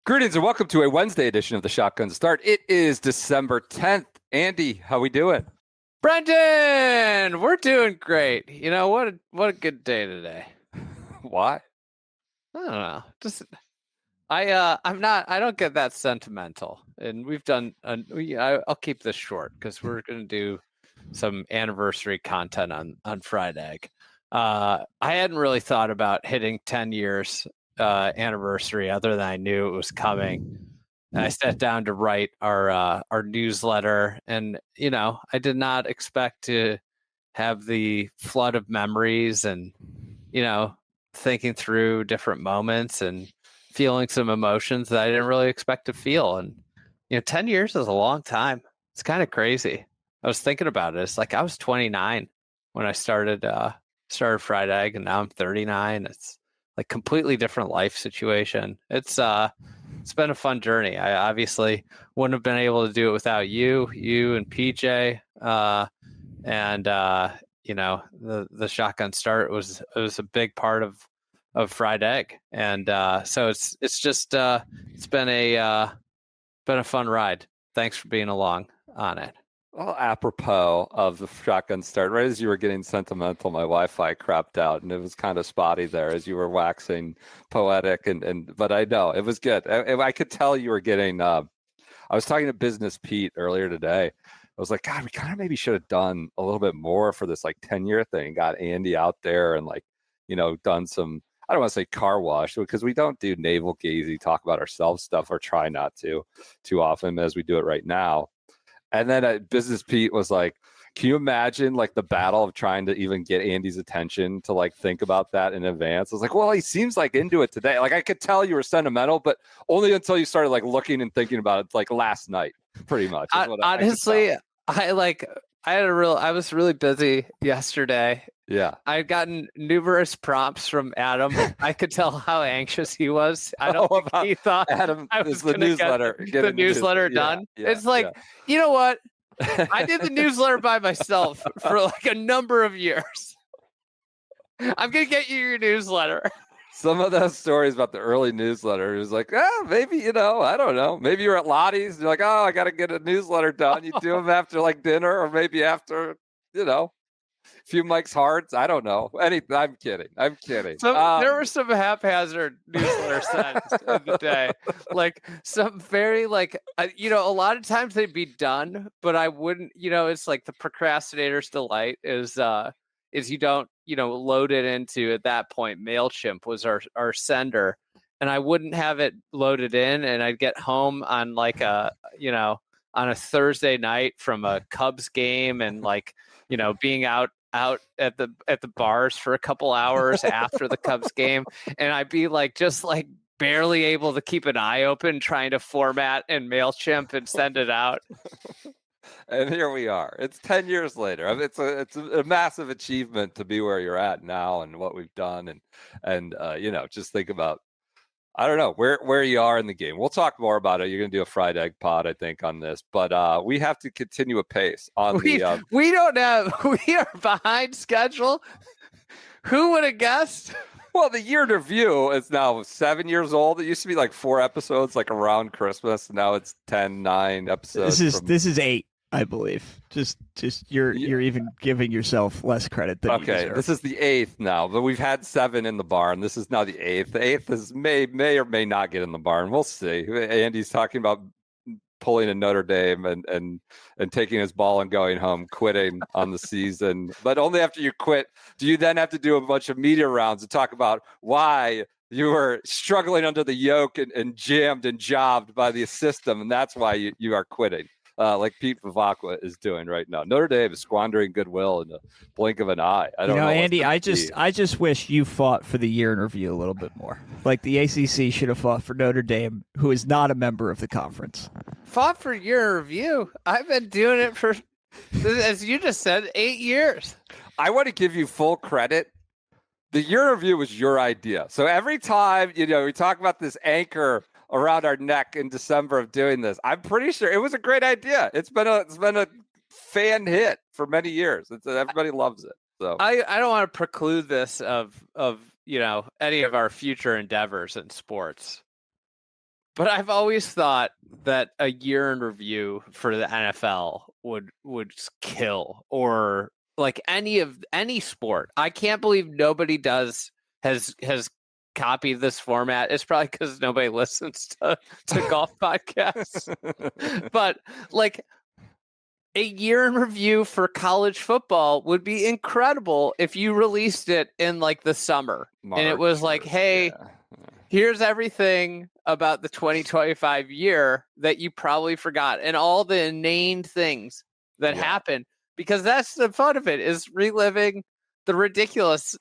Greetings and welcome to a Wednesday edition of the Shotgun Start. It is December 10th. Andy, how we doing? Brendan, we're doing great. You know what? What a good day today. Why? I don't know. I don't get that sentimental, and we've done. I'll keep this short because we're gonna do some anniversary content on Friday. I hadn't really thought about hitting 10 years anniversary, other than I knew it was coming. And I sat down to write our newsletter, and I did not expect to have the flood of memories and thinking through different moments and feeling some emotions that I didn't really expect to feel. And 10 years is a long time. It's kind of crazy. I was thinking about it. It's like I was 29 when I started Fried Egg, and now I'm 39. It's like completely different life situation. It's been a fun journey. I obviously wouldn't have been able to do it without you and PJ. The Shotgun Start was a big part of Fried Egg, and so it's been a fun ride. Thanks for being along on it. Well, apropos of the Shotgun Start, right as you were getting sentimental, my Wi-Fi crapped out, and it was kind of spotty there as you were waxing poetic, but I know it was good. I could tell you were getting. I was talking to Business Pete earlier today. I was like, God, we kind of maybe should have done a little bit more for this 10-year thing. Got Andy out there and done some. I don't want to say car wash because we don't do navel gazing, talk about ourselves stuff, or try not to too often as we do it right now. And then Business Pete was like, can you imagine the battle of trying to even get Andy's attention to think about that in advance? I was like, well, he seems into it today. I could tell you were sentimental, but only until you started looking and thinking about it last night, pretty much. Honestly, I was really busy yesterday. Yeah. I had gotten numerous prompts from Adam. I could tell how anxious he was. I don't think he thought Adam I was the newsletter. Get the newsletter done. Yeah, it's like, you know what? I did the newsletter by myself for a number of years. I'm going to get you your newsletter. Some of those stories about the early newsletter is maybe, I don't know. Maybe you're at Lottie's. You're like, oh, I got to get a newsletter done. You do them after dinner, or maybe after, a few Mike's Hearts. I don't know. I'm kidding. There were some haphazard newsletter sends in the day. Some very a lot of times they'd be done, but I wouldn't, it's the procrastinator's delight is you don't, load it into, at that point, MailChimp was our sender. And I wouldn't have it loaded in, and I'd get home on on a Thursday night from a Cubs game, and being out at the bars for a couple hours after the Cubs game, and I'd be just barely able to keep an eye open trying to format in MailChimp and send it out. And here we are. It's 10 years later. It's a massive achievement to be where you're at now and what we've done, and just think about, I don't know where you are in the game. We'll talk more about it. You're going to do a Fried Egg pod, I think, on this, but we have to continue a pace on we are behind schedule. Who would have guessed? Well, the year in review is now 7 years old. It used to be 4 episodes around Christmas. Now it's 9 episodes. This is 8, I believe. Just you're even giving yourself less credit than you deserve. This is the 8th now, but we've had 7 in the barn. This is now the 8th. The 8th is may or may not get in the barn. We'll see. Andy's talking about pulling a Notre Dame and taking his ball and going home, quitting on the season. But only after you quit do you then have to do a bunch of media rounds to talk about why you were struggling under the yoke and jammed and jobbed by the system, and that's why you are quitting. Like Pete Vivacqua is doing right now. Notre Dame is squandering goodwill in the blink of an eye. I don't know, Andy. I just wish you fought for the year in review a little bit more. The ACC should have fought for Notre Dame, who is not a member of the conference. Fought for year in review. I've been doing it for, as you just said, 8 years. I want to give you full credit. The year in review was your idea. So every time we talk about this anchor around our neck in December of doing this, I'm pretty sure it was a great idea. It's been a fan hit for many years. Everybody loves it. So I don't want to preclude this of any of our future endeavors in sports. But I've always thought that a year in review for the NFL would kill, or like any sport. I can't believe nobody has copied this format. It's probably because nobody listens to golf podcasts. But like a year in review for college football would be incredible if you released it in like the summer. March, and it was like, hey, here's everything about the 2025 year that you probably forgot, and all the inane things that happened, because that's the fun of it, is reliving the ridiculous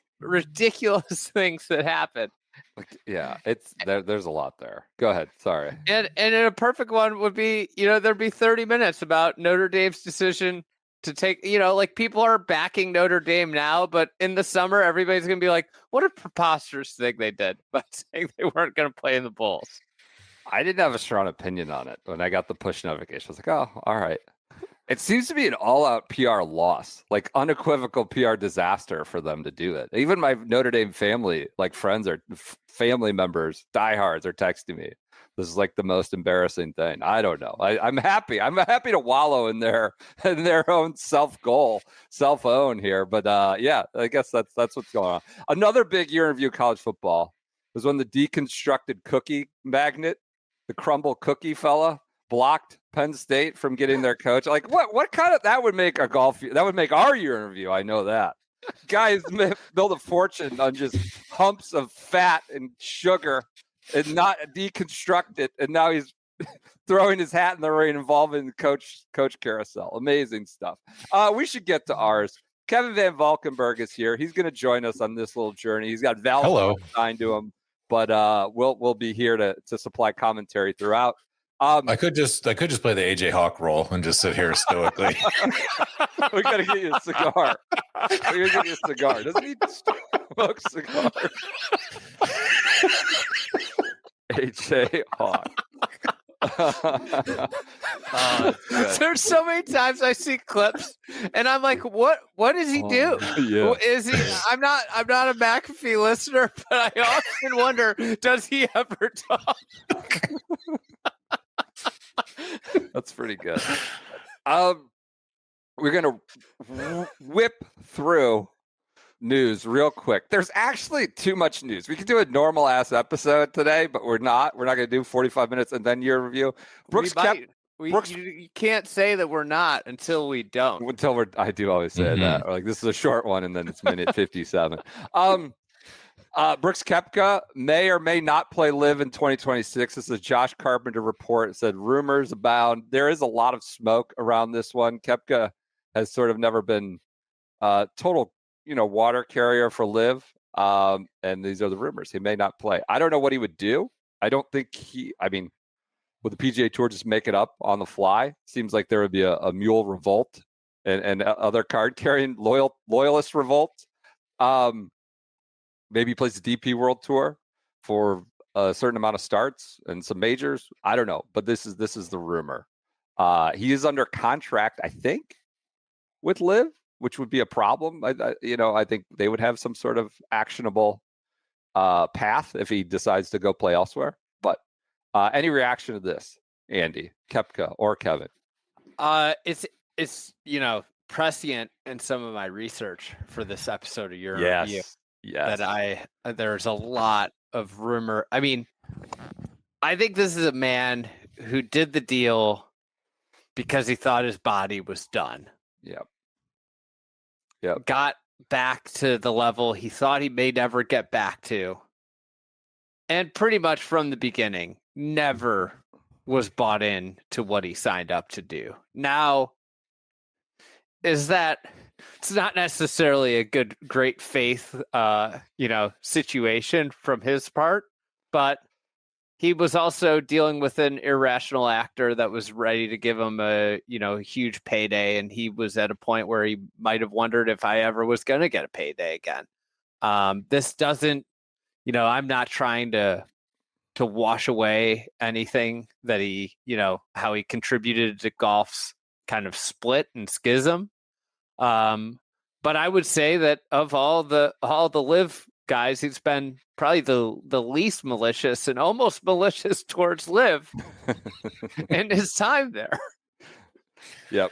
things that happened. Like, it's there's a lot there. Go ahead. Sorry. And in a perfect one would be, there'd be 30 minutes about Notre Dame's decision to take, like people are backing Notre Dame now, but in the summer, everybody's going to be like, what a preposterous thing they did by saying they weren't going to play in the Bowls. I didn't have a strong opinion on it when I got the push notification. I was like, oh, all right. It seems to be an all-out PR loss, like unequivocal PR disaster for them to do it. Even my Notre Dame family, like friends or family members, diehards, are texting me. This is like the most embarrassing thing. I don't know. I'm happy. I'm happy to wallow in their own self-own here. But I guess that's what's going on. Another big year in review of college football was when the deconstructed cookie magnet, the crumble cookie fella, blocked Penn State from getting their coach. Like what kind of, that would make a golf, that would make our year in review. I know that. Guys build a fortune on just humps of fat and sugar and not deconstruct it. And now he's throwing his hat in the ring, involving the coach carousel. Amazing stuff. We should get to ours. Kevin Van Valkenburg is here. He's going to join us on this little journey. He's got Valspar signed to him, but we'll be here to supply commentary throughout. I could just play the AJ Hawk role and just sit here stoically. We gotta get you a cigar. Doesn't he smoke cigars? AJ Hawk. There's so many times I see clips and I'm like, what does he do? Yeah. Is he? I'm not a McAfee listener, but I often wonder, does he ever talk? That's pretty good. We're gonna whip through news real quick. There's actually too much news. We could do a normal ass episode today, but we're not. We're not gonna do 45 minutes and then year review. Brooks you can't say that we're not until we don't. I do always say that. Or like, this is a short one, and then it's minute 57. Brooks Koepka may or may not play live in 2026. This is a Josh Carpenter report. It said rumors abound. There is a lot of smoke around this one. Koepka has sort of never been total, water carrier for live. And these are the rumors. He may not play. I don't know what he would do. I don't think would the PGA Tour just make it up on the fly? Seems like there would be a mule revolt and other card carrying loyalist revolt. Maybe he plays the DP World Tour for a certain amount of starts and some majors. I don't know, but this is the rumor. He is under contract, I think, with Liv, which would be a problem. I think they would have some sort of actionable path if he decides to go play elsewhere. But any reaction to this, Andy, Koepka, or Kevin? It's prescient in some of my research for this episode of your review. Yes. That there's a lot of rumor. I mean, I think this is a man who did the deal because he thought his body was done. Yep. Got back to the level he thought he may never get back to. And pretty much from the beginning, never was bought in to what he signed up to do. Now, is that it's not necessarily a great faith, situation from his part, but he was also dealing with an irrational actor that was ready to give him a huge payday, and he was at a point where he might have wondered if I ever was going to get a payday again. This doesn't, I'm not trying to wash away anything that he, how he contributed to golf's kind of split and schism. But I would say that of all the live guys, he's been probably the least malicious and almost malicious towards Liv in his time there. Yep.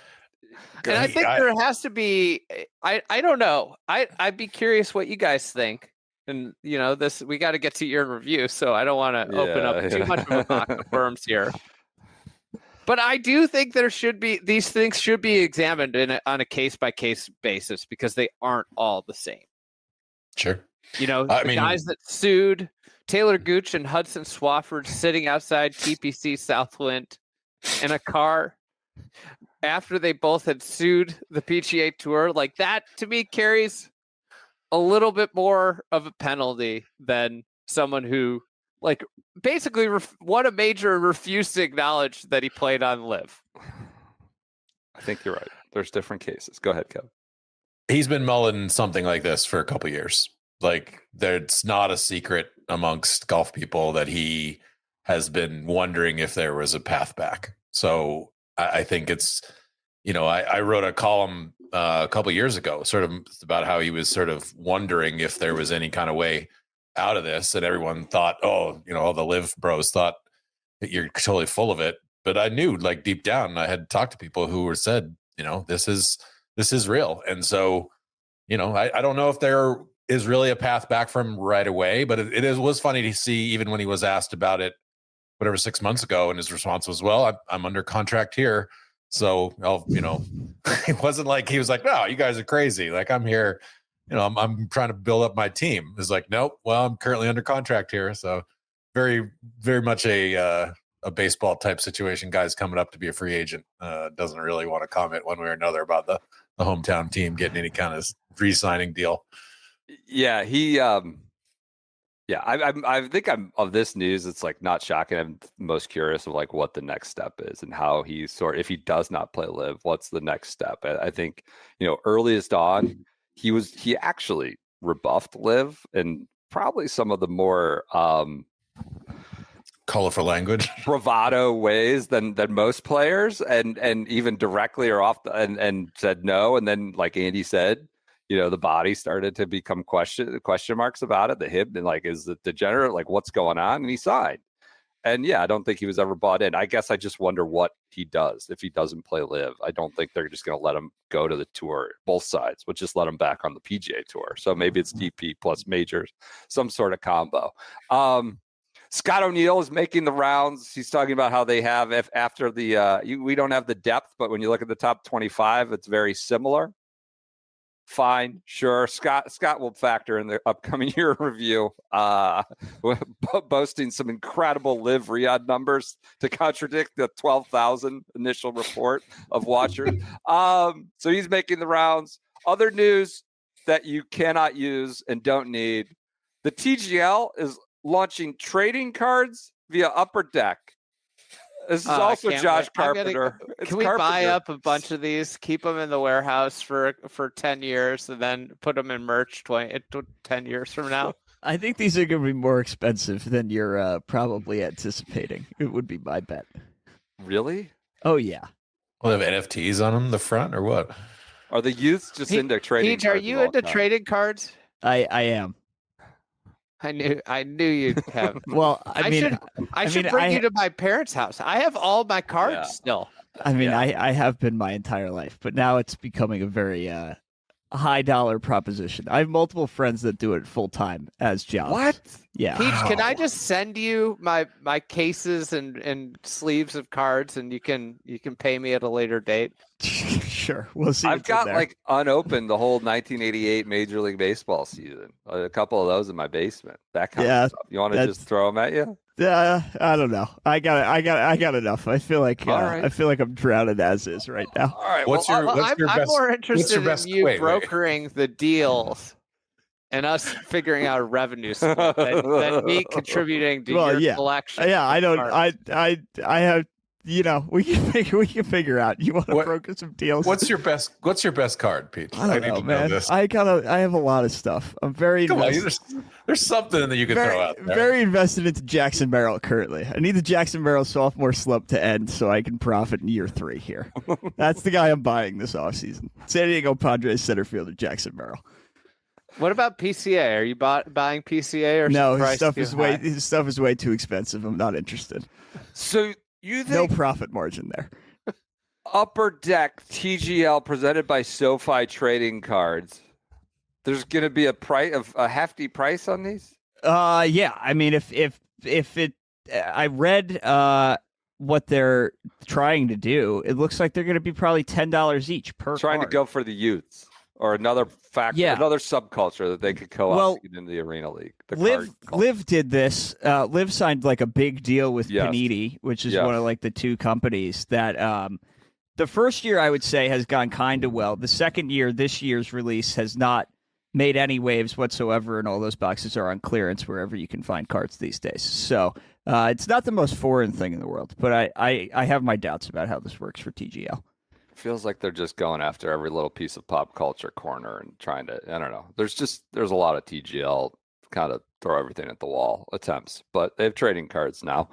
And I think there has to be. I don't know. I'd be curious what you guys think. And we got to get to year in review, so I don't want to open up too much of a box of worms here. But I do think these things should be examined on a case by case basis because they aren't all the same. Sure. Guys that sued Taylor Gooch and Hudson Swafford sitting outside TPC Southwind in a car after they both had sued the PGA Tour, like that to me carries a little bit more of a penalty than someone who basically won a major and refused to acknowledge that he played on Liv. I think you're right. There's different cases. Go ahead, Kev. He's been mulling something like this for a couple of years. Like, there's not a secret amongst golf people that he has been wondering if there was a path back. So I think it's, I wrote a column a couple of years ago, sort of about how he was sort of wondering if there was any kind of way out of this, and everyone thought, all the Liv bros thought that you're totally full of it. But I knew, like, deep down, I had talked to people who were said, this is real. And so, I don't know if there is really a path back from right away, but it was funny to see, even when he was asked about it, whatever, 6 months ago, and his response was, well, I'm under contract here. So, it wasn't like he was like, no, you guys are crazy. Like, I'm here, I'm trying to build up my team. It's like, nope, well, I'm currently under contract here. So very, very much a baseball type situation. Guys coming up to be a free agent doesn't really want to comment one way or another about the hometown team getting any kind of re-signing deal. Yeah, I think I'm of this news. It's like not shocking. I'm most curious of like what the next step is and how if he does not play Liv, what's the next step? I think, earliest on, he actually rebuffed Liv in probably some of the more colorful language, bravado ways than most players, and even directly or off and said no. And then, like Andy said, the body started to become question marks about it. The hip, and like, is it degenerate? Like, what's going on? And he signed. And yeah, I don't think he was ever bought in. I guess I just wonder what he does if he doesn't play Liv. I don't think they're just going to let him go to the tour. Both sides would just let him back on the PGA Tour. So maybe it's DP plus majors, some sort of combo. Scott O'Neill is making the rounds. He's talking about how they have, after the we don't have the depth, but when you look at the top 25, it's very similar. Fine, sure. Scott will factor in the upcoming year review, boasting some incredible Liv Riyadh numbers to contradict the 12,000 initial report of watchers. So he's making the rounds. Other news that you cannot use and don't need: the TGL is launching trading cards via Upper Deck. This is also Josh Carpenter. Can we buy up a bunch of these, keep them in the warehouse for 10 years, and then put them in merch 10 years from now? I think these are going to be more expensive than you're probably anticipating. It would be my bet. Really? Oh, yeah. Well, they have NFTs on them, the front, or what? Are the youths just into trading cards? Are you into trading cards? I am. I knew you'd have. Well, I should bring you to my parents' house. I have all my cards still. I have been my entire life, but now it's becoming a very high dollar proposition. I have multiple friends that do it full time as jobs. What? Yeah. Peach, can I just send you my cases and sleeves of cards, and you can pay me at a later date? Sure, we'll see. I've got like unopened the whole 1988 Major League Baseball season. A couple of those in my basement. That kind of stuff. You want to just throw them at you? Yeah, I don't know. I got enough. I feel like I'm drowning as is right now. All right. I'm more interested in you brokering the deals and us figuring out a revenue split than me contributing to your collection. Yeah, I don't. I have. We can figure out. You want to broker some deals? What's your best card, Pete? I don't know, man. I have a lot of stuff. I'm very there's something that you can throw out there. Very invested into Jackson Merrill currently. I need the Jackson Merrill sophomore slump to end so I can profit in year 3 here. That's the guy I'm buying this offseason. San Diego Padres center fielder Jackson Merrill. What about PCA? Are you buying PCA or No, is the price too high? his stuff is way too expensive. I'm not interested. So you No think profit margin there. Upper Deck TGL presented by SoFi Trading Cards? There's going to be a hefty price on these. Yeah. I mean, if it, I read what they're trying to do. It looks like they're going to be probably $10 each per. Trying card. to go for the youths or another factor, Yeah. another subculture that they could co-op to get into the Arena League. Liv did this. Liv signed like a big deal with Yes. Panini, which is Yes. one of like the two companies that the first year I would say has gone kind of well. The second year, this year's release has not made any waves whatsoever, and all those boxes are on clearance wherever you can find cards these days. So it's not the most foreign thing in the world, but I have my doubts about how this works for TGL. Feels like they're just going after every little piece of pop culture corner and trying to, I don't know. There's a lot of TGL kind of throw everything at the wall attempts, but they have trading cards now.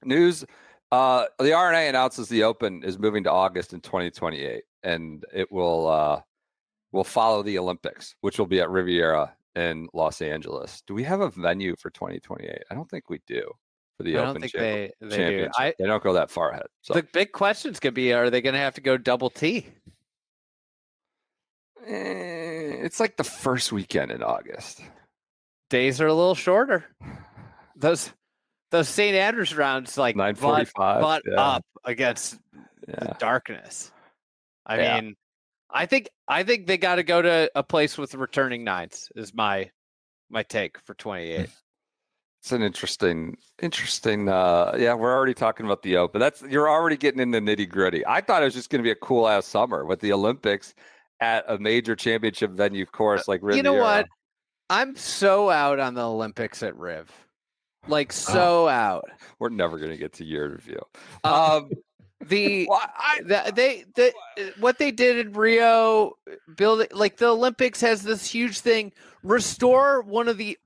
News, the RNA announces the Open is moving to August in 2028, and it will follow the Olympics, which will be at Riviera in Los Angeles. Do we have a venue for 2028? I don't think we do. For the I Open don't think they Championship. do. They don't go that far ahead. So. The big questions could be: are they going to have to go double T? It's like the first weekend in August. Days are a little shorter. Those St. Andrews rounds, like 9:45, butt yeah. up against the darkness. I mean, I think they got to go to a place with returning nines. Is my take for 28. It's an interesting. Yeah, we're already talking about the Open. You're already getting into nitty gritty. I thought it was just going to be a cool ass summer with the Olympics at a major championship venue course like Riviera. You know what? I'm so out on the Olympics at Riv. Like so out. We're never going to get to year review. What they did in Rio, building like the Olympics has this huge thing. Restore one of the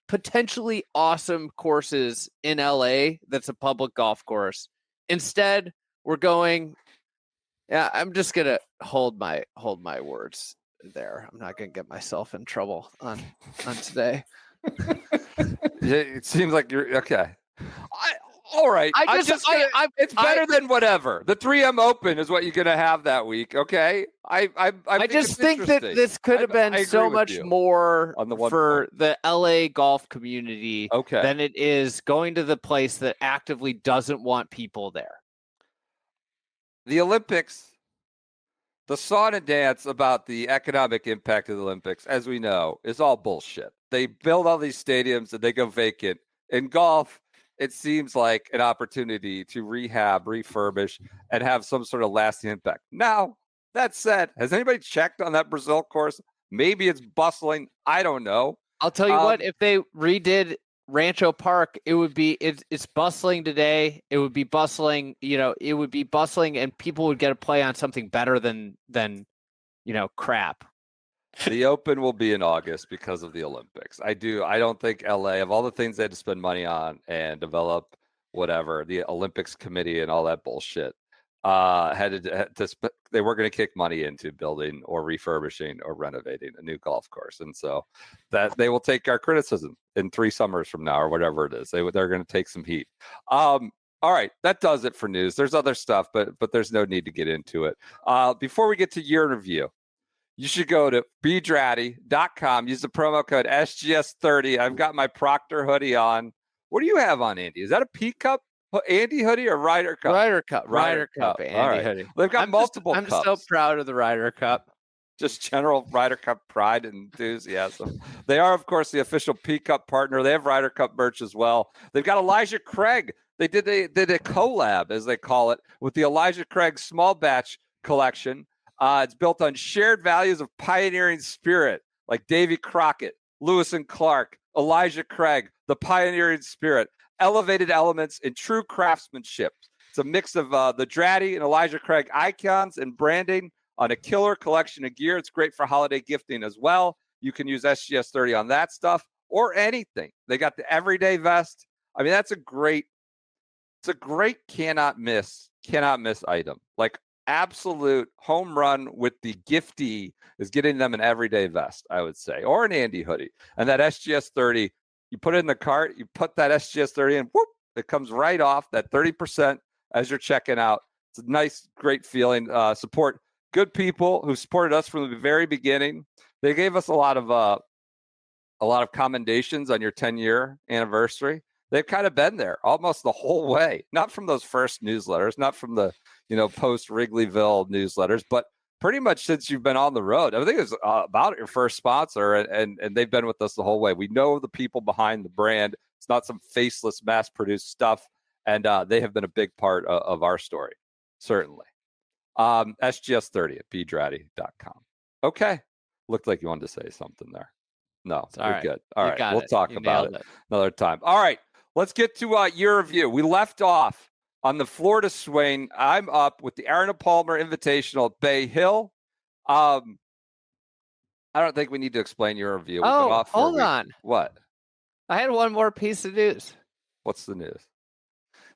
potentially awesome courses in LA that's a public golf course. Instead, we're going. Yeah, I'm just gonna hold my words there. I'm not gonna get myself in trouble on today. It seems like you're okay. All right. It's better than whatever. The 3M Open is what you're going to have that week. Okay. I just think that this could have been so much more for the LA golf community than it is going to the place that actively doesn't want people there. The Olympics, the song and dance about the economic impact of the Olympics, as we know, is all bullshit. They build all these stadiums and they go vacant. In golf, it seems like an opportunity to rehab, refurbish, and have some sort of lasting impact. Now, that said, has anybody checked on that Brazil course? Maybe it's bustling. I don't know. I'll tell you what, if they redid Rancho Park, it's bustling today. It would be bustling, and people would get to play on something better than crap. The Open will be in August because of the Olympics. I don't think LA, of all the things they had to spend money on and develop whatever, the Olympics committee and all that bullshit, they were going to kick money into building or refurbishing or renovating a new golf course. And so that they will take our criticism in 3 summers from now or whatever it is. They're going to take some heat. All right, that does it for news. There's other stuff, but there's no need to get into it. Before we get to year in review, you should go to bedratty.com. Use the promo code SGS30. I've got my Proctor hoodie on. What do you have on, Andy? Is that a P Cup Andy hoodie or Ryder Cup? Ryder Cup Andy hoodie. They've got multiple I'm cups. so proud of the Ryder Cup. Just general Ryder Cup pride and enthusiasm. They are, of course, the official P Cup partner. They have Ryder Cup merch as well. They've got Elijah Craig. They did a collab, as they call it, with the Elijah Craig small batch collection. It's built on shared values of pioneering spirit, like Davy Crockett, Lewis and Clark, Elijah Craig, the pioneering spirit, elevated elements in true craftsmanship. It's a mix of the Dratty and Elijah Craig icons and branding on a killer collection of gear. It's great for holiday gifting as well. You can use SGS30 on that stuff or anything. They got the everyday vest. I mean, it's a great cannot miss item. Like, absolute home run with the giftee is getting them an everyday vest, I would say, or an Andy hoodie. And that SGS 30, you put it in the cart, you put that SGS 30 in, whoop, it comes right off that 30% as you're checking out. It's a nice, great feeling. Support good people who supported us from the very beginning. They gave us a lot of commendations on your 10-year anniversary. They've kind of been there almost the whole way, not from those first newsletters, not from the post Wrigleyville newsletters, but pretty much since you've been on the road. I think it was about your first sponsor, and they've been with us the whole way. We know the people behind the brand. It's not some faceless, mass-produced stuff, and they have been a big part of our story, certainly. SGS30 at bdratty.com. Okay. Looked like you wanted to say something there. No, All we're right. good. All right, we'll talk You about nailed it another time. All right, let's get to year review. We left off on the Florida swing. I'm up with the Arnold Palmer Invitational at Bay Hill. I don't think we need to explain your review. We've been Oh, off for a hold week. on. What? I had one more piece of news. What's the news?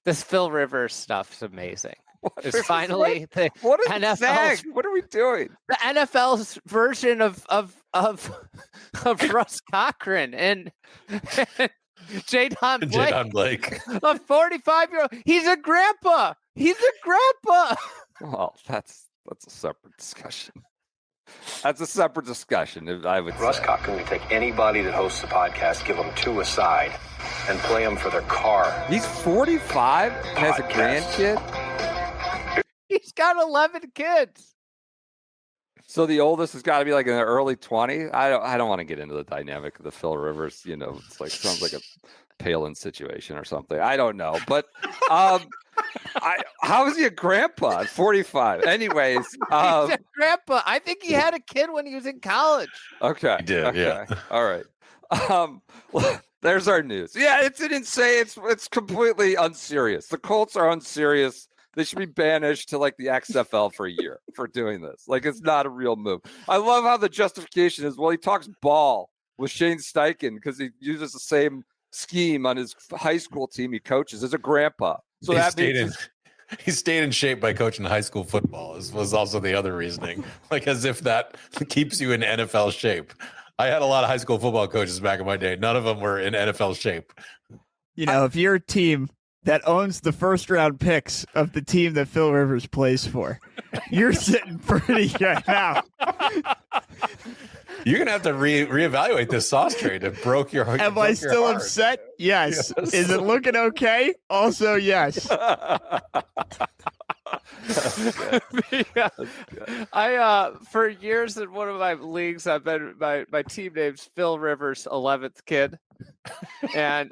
This Phil Rivers stuff's amazing. What It's is- finally the What is NFL's Zach? What are we doing? the NFL's version of Russ Cochran and Jadon Blake, Jadon Blake. a 45-year-old. He's a grandpa. He's a grandpa. Well, that's a separate discussion. That's a separate discussion. I would Russ say. Cochran can take anybody that hosts a podcast, give them two aside, and play them for their car. He's 45 and has a Podcast. grandkid. He's got 11 kids. So the oldest has got to be like in the early 20s. I don't want to get into the dynamic of the Phil Rivers. It's like sounds like a Palin situation or something. I don't know, but how is he a grandpa at 45? Anyways, He's a grandpa. I think he had a kid when he was in college. okay, He did, okay. yeah. All right. Well, there's our news. Yeah, it's an insane. It's completely unserious. The Colts are unserious. They should be banished to like the XFL for a year for doing this. Like, it's not a real move. I love how the justification is, well, he talks ball with Shane Steichen because he uses the same scheme on his high school team he coaches as a grandpa. So that means he stayed in shape by coaching high school football. Was also the other reasoning, like as if that keeps you in NFL shape. I had a lot of high school football coaches back in my day. None of them were in NFL shape. If you're a team that owns the first round picks of the team that Phil Rivers plays for, you're sitting pretty good now. You're gonna have to reevaluate this sauce trade. It broke your heart. Am I still upset? Yes. Yes. Is it looking okay? Also, yes. Yeah. I for years in one of my leagues, I've been my team name's Phil Rivers 11th kid, and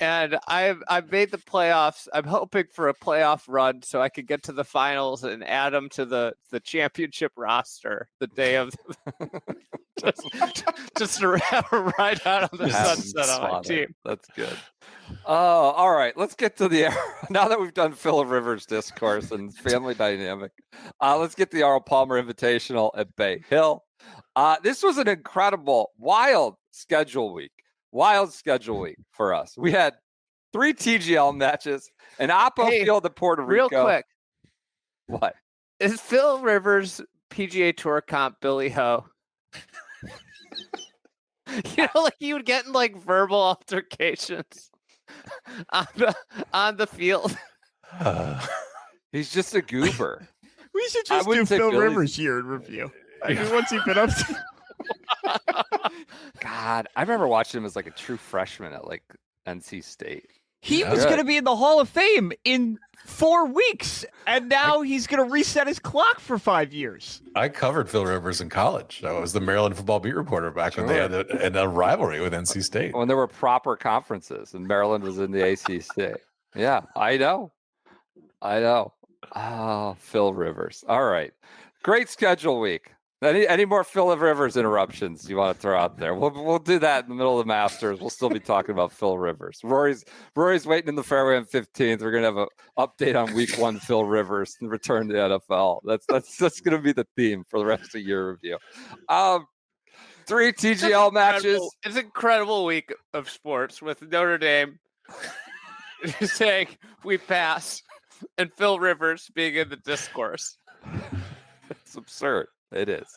I've made the playoffs. I'm hoping for a playoff run so I could get to the finals and add them to the championship roster the day of just to ride out on the sunset on my team. That's good. Oh, all right. Let's get to the now that we've done Phil Rivers discourse and family dynamic. Let's get the Arnold Palmer Invitational at Bay Hill. This was an incredible, wild schedule week. Wild schedule week for us. We had 3 TGL matches, an Oppo field at Puerto Rico. Real quick, What? is Phil Rivers PGA Tour comp Billy Ho? Like he would get in like verbal altercations on the field. He's just a goober. We should I just do wouldn't say Phil Billy's- Rivers year in review. I mean, what's he been up to? God, I remember watching him as like a true freshman at like NC State. He Yeah. was going to be in the Hall of Fame in 4 weeks, and now he's going to reset his clock for 5 years. I covered Phil Rivers in college. I was the Maryland football beat reporter back when they had a rivalry with NC State. When there were proper conferences and Maryland was in the ACC. Yeah, I know. Oh, Phil Rivers. All right. Great schedule week. Any more Phil Rivers interruptions you want to throw out there? We'll do that in the middle of the Masters. We'll still be talking about Phil Rivers. Rory's waiting in the fairway on 15th. We're gonna have an update on Week 1 Phil Rivers and return to the NFL. That's gonna be the theme for the rest of your review. 3 TGL matches. It's an incredible week of sports with Notre Dame saying we pass and Phil Rivers being in the discourse. It's absurd. It is.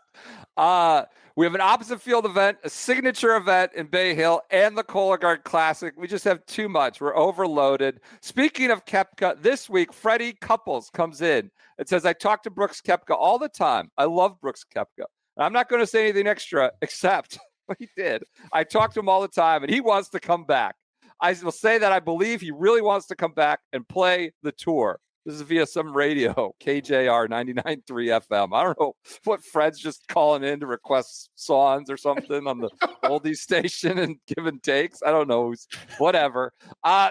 We have an opposite field event, a signature event in Bay Hill, and the Cologuard Classic. We just have too much. We're overloaded. Speaking of Koepka, this week, Freddie Couples comes in and says, I talk to Brooks Koepka all the time. I love Brooks Koepka. I'm not going to say anything extra except what he did. I talk to him all the time, and he wants to come back. I will say that I believe he really wants to come back and play the tour. This is via some radio, KJR 99.3 FM. I don't know what Fred's just calling in to request songs or something on the oldie station and giving takes. I don't know. Whatever.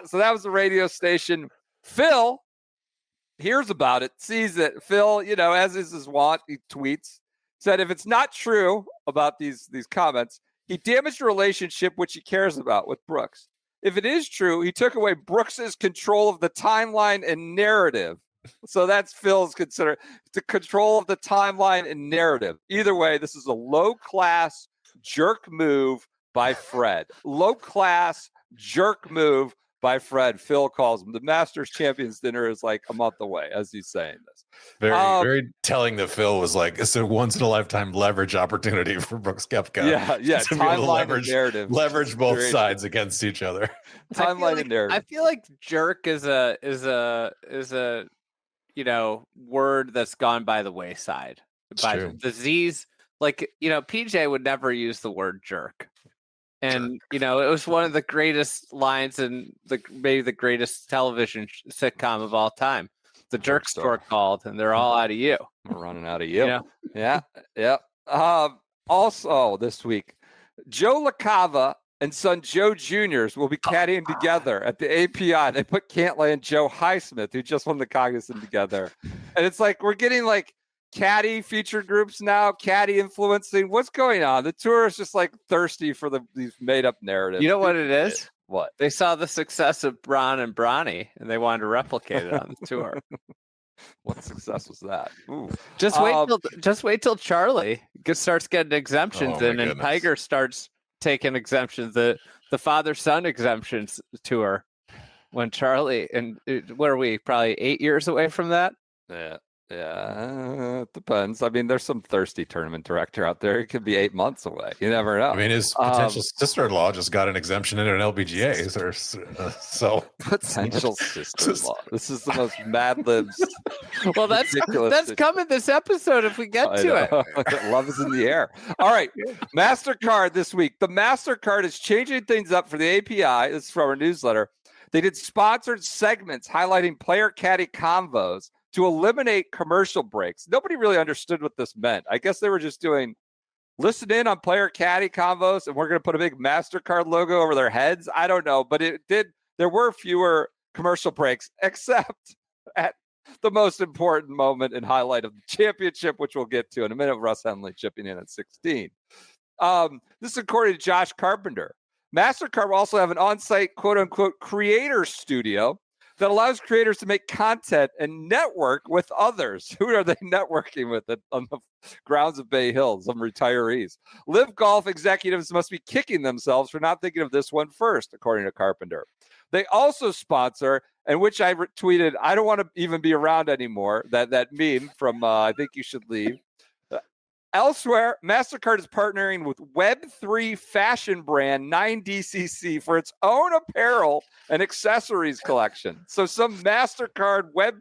So that was the radio station. Phil hears about it, sees it. Phil, as is his wont, he tweets, said if it's not true about these comments, he damaged a relationship which he cares about with Brooks. If it is true, he took away Brooks's control of the timeline and narrative. So that's Phil's the control of the timeline and narrative. Either way, this is a low-class jerk move by Fred. Low-class jerk move by Fred. Phil calls him. The Masters Champions Dinner is like a month away as he's saying this. Very telling that Phil was like, it's a once-in-a-lifetime leverage opportunity for Brooks Koepka. Yeah. Timeline and narrative. Leverage both sides against each other. Timeline and narrative. I feel like jerk is a word that's gone by the wayside. The Z's, PJ would never use the word jerk. And, it was one of the greatest lines in maybe the greatest television sitcom of all time. The jerk store called, and they're all out of you. We're running out of you. Yeah. Also this week, Joe LaCava and son Joe Jr.'s will be caddying together at the API. They put Cantlay and Joe Highsmith, who just won the Cognizant, together. And it's like we're getting caddy featured groups now, caddy influencing. What's going on? The tour is just thirsty for these made up narratives. You know what it is? What? They saw the success of Braun and Bronny, and they wanted to replicate it on the tour. What success was that? Ooh. Just wait till Charlie starts getting exemptions and Tiger starts taking exemptions. The father-son exemptions tour. When Charlie what are we? Probably 8 years away from that. Yeah, it depends. I mean, there's some thirsty tournament director out there. It could be 8 months away. You never know. I mean, his potential sister-in-law just got an exemption into an LPGA. So potential sister-in-law. This is the most Mad Libs. Well, that's coming this episode if we get to it. Love is in the air. All right, MasterCard this week. The MasterCard is changing things up for the API. This is from our newsletter. They did sponsored segments highlighting player caddy convos to eliminate commercial breaks. Nobody really understood what this meant. I guess they were just doing listen in on player caddy convos, and we're going to put a big MasterCard logo over their heads. I don't know, but there were fewer commercial breaks, except at the most important moment and highlight of the championship, which we'll get to in a minute. Russ Henley chipping in at 16. This is according to Josh Carpenter. MasterCard will also have an on-site quote-unquote creator studio that allows creators to make content and network with others. Who are they networking with on the grounds of Bay Hill? Some retirees. Live Golf executives must be kicking themselves for not thinking of this one first, according to Carpenter. They also sponsor, and which I tweeted, I don't want to even be around anymore, that meme from I Think You Should Leave. Elsewhere, MasterCard is partnering with Web3 fashion brand 9DCC for its own apparel and accessories collection. So some MasterCard web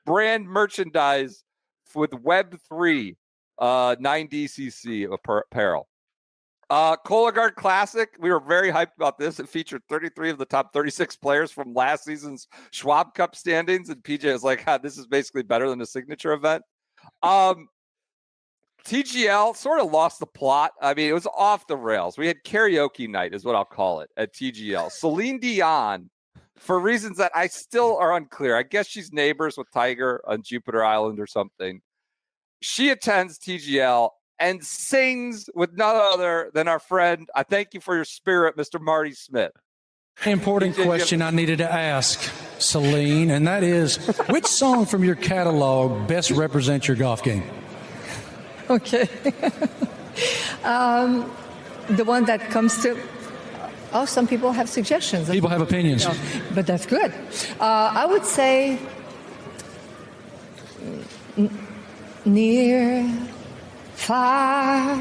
brand merchandise with Web3 9DCC apparel. Cologuard Classic, we were very hyped about this. It featured 33 of the top 36 players from last season's Schwab Cup standings, and PJ is like, this is basically better than a signature event. TGL sort of lost the plot. I mean, it was off the rails. We had karaoke night is what I'll call it at TGL. Celine Dion, for reasons that I still are unclear. I guess she's neighbors with Tiger on Jupiter Island or something. She attends TGL and sings with none other than our friend. I thank you for your spirit, Mr. Marty Smith. Important question I needed to ask, Celine, and that is, which song from your catalog best represents your golf game? Okay. The one that comes to... Oh, some people have suggestions. People have opinions. But that's good. I would say near, far,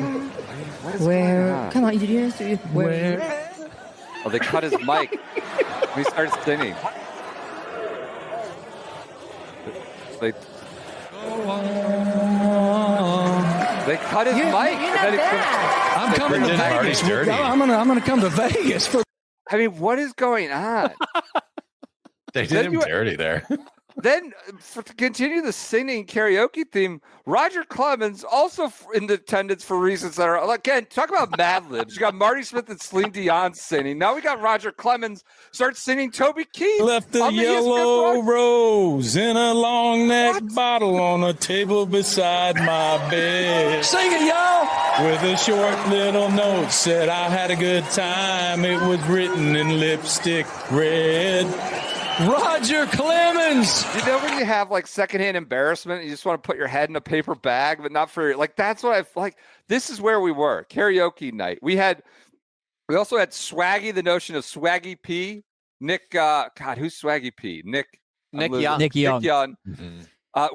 where? Come on, you didn't where? Oh, they cut his mic. He starts singing. They cut his mic. You're not bad. I'm coming to Vegas. I'm gonna come to Vegas for. I mean, what is going on? They did him dirty there. Then, to continue the singing karaoke theme, Roger Clemens also in attendance for reasons that are, again, talk about Mad Libs. You got Marty Smith and Celine Dion singing. Now we got Roger Clemens start singing Toby Keith. Left a yellow rose in a long neck bottle on a table beside my bed. Sing it, y'all! With a short little note said I had a good time. It was written in lipstick red. Roger Clemens. You know when you have like secondhand embarrassment, you just want to put your head in a paper bag, but not for like that's what I like. This is where we were. Karaoke night. We also had Swaggy, the notion of Swaggy P. Nick, God, who's Swaggy P? Nick Young. Nick Young. Mm-hmm.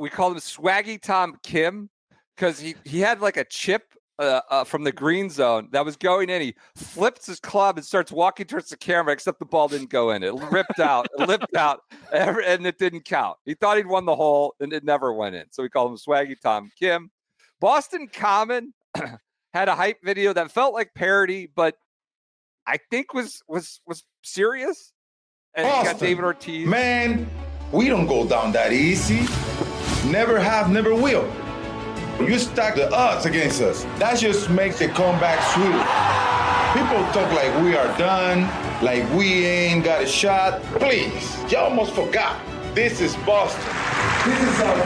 We called him Swaggy Tom Kim because he had like a chip from the green zone that was going in. He flips his club and starts walking towards the camera, except the ball didn't go in. It ripped out, and it didn't count. He thought he'd won the hole, and it never went in. So we called him Swaggy Tom Kim. Boston Common had a hype video that felt like parody, but I think was serious. And you got David Ortiz. Man, we don't go down that easy. Never have, never will. You stack the odds against us. That just makes the comeback sweeter. People talk like we are done, like we ain't got a shot. Please, you almost forgot. This is Boston. This is our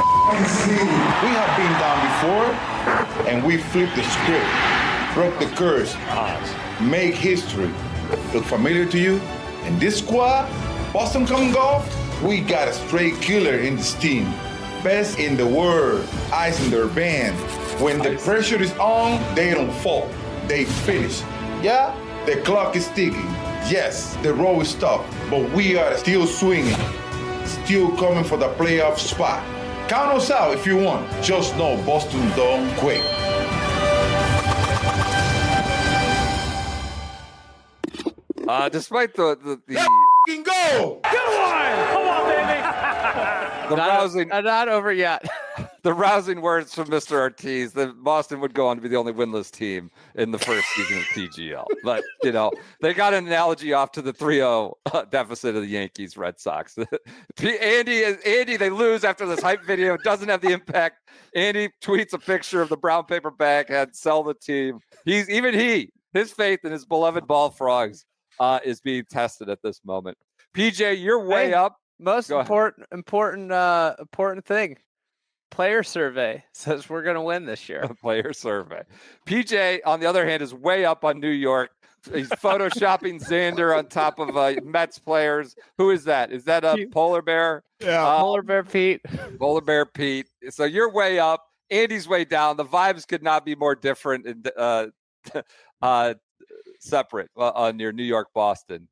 city. We have been down before, and we flipped the script, broke the curse, make history. Look familiar to you? In this squad, Boston Common Golf, we got a straight killer in this team. Best in the world, ice in their band. When the pressure is on, they don't fall. They finish. Yeah, the clock is ticking. Yes, the road is tough, but we are still swinging. Still coming for the playoff spot. Count us out if you want. Just know Boston don't quit. Despite the go! Come on, baby. Not over yet. The rousing words from Mr. Ortiz that Boston would go on to be the only winless team in the first season of TGL. But, they got an analogy off to the 3-0 deficit of the Yankees Red Sox. Andy, they lose after this hype video. Doesn't have the impact. Andy tweets a picture of the brown paper bag, had sell the team. His faith in his beloved ball frogs is being tested at this moment. PJ, you're way up. Most important thing. Player survey says we're going to win this year. Player survey. PJ, on the other hand, is way up on New York. He's photoshopping Xander on top of Mets players. Who is that? Is that a polar bear? Yeah, polar bear Pete. Polar bear Pete. So you're way up. Andy's way down. The vibes could not be more different and separate on your New York Boston.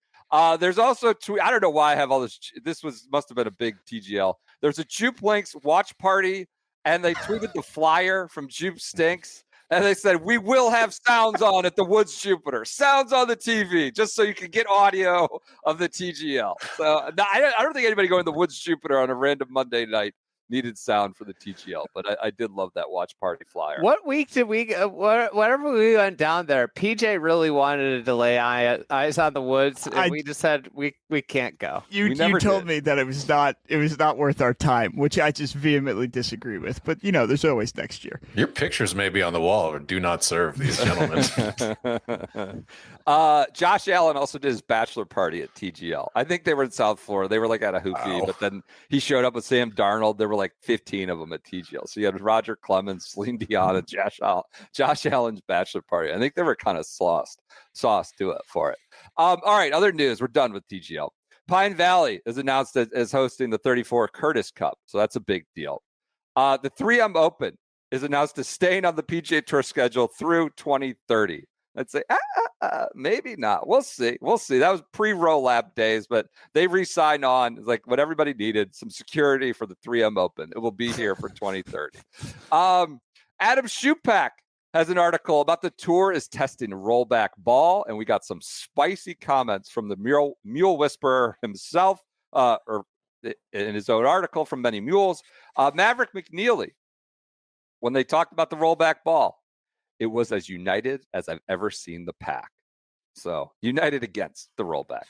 There's also I don't know why I have all this. Must have been a big TGL. There's a Jupe Links watch party, and they tweeted the flyer from Jupe Stinks, and they said, we will have sounds on at the Woods Jupiter. Sounds on the TV, just so you can get audio of the TGL. So I don't think anybody going to the Woods Jupiter on a random Monday night needed sound for the TGL, but I did love that watch party flyer. What week did we whenever we went down there, PJ really wanted to lay eyes on the Woods, and we just said we can't go. You told me that it was not worth our time, which I just vehemently disagree with, but there's always next year. Your pictures may be on the wall, or do not serve these gentlemen. Josh Allen also did his bachelor party at TGL. I think they were in South Florida. They were like at a hoopy, but then he showed up with Sam Darnold. There were like 15 of them at TGL. So you had Roger Clemens, Celine Dion, and Josh Allen's bachelor party. I think they were kind of sauce to it for it. All right, other news. We're done with TGL. Pine Valley is announced as hosting the 34 Curtis Cup. So that's a big deal. The 3M Open is announced as staying on the PGA Tour schedule through 2030. I'd say maybe not. We'll see. That was pre-roll-up days, but they re-signed on. It's like what everybody needed, some security for the 3M Open. It will be here for 2030. Adam Schupak has an article about the tour is testing rollback ball, and we got some spicy comments from the Mule Whisperer himself, or in his own article from Many Mules. Maverick McNeely, when they talked about the rollback ball, it was as united as I've ever seen the pack. So united against the rollback.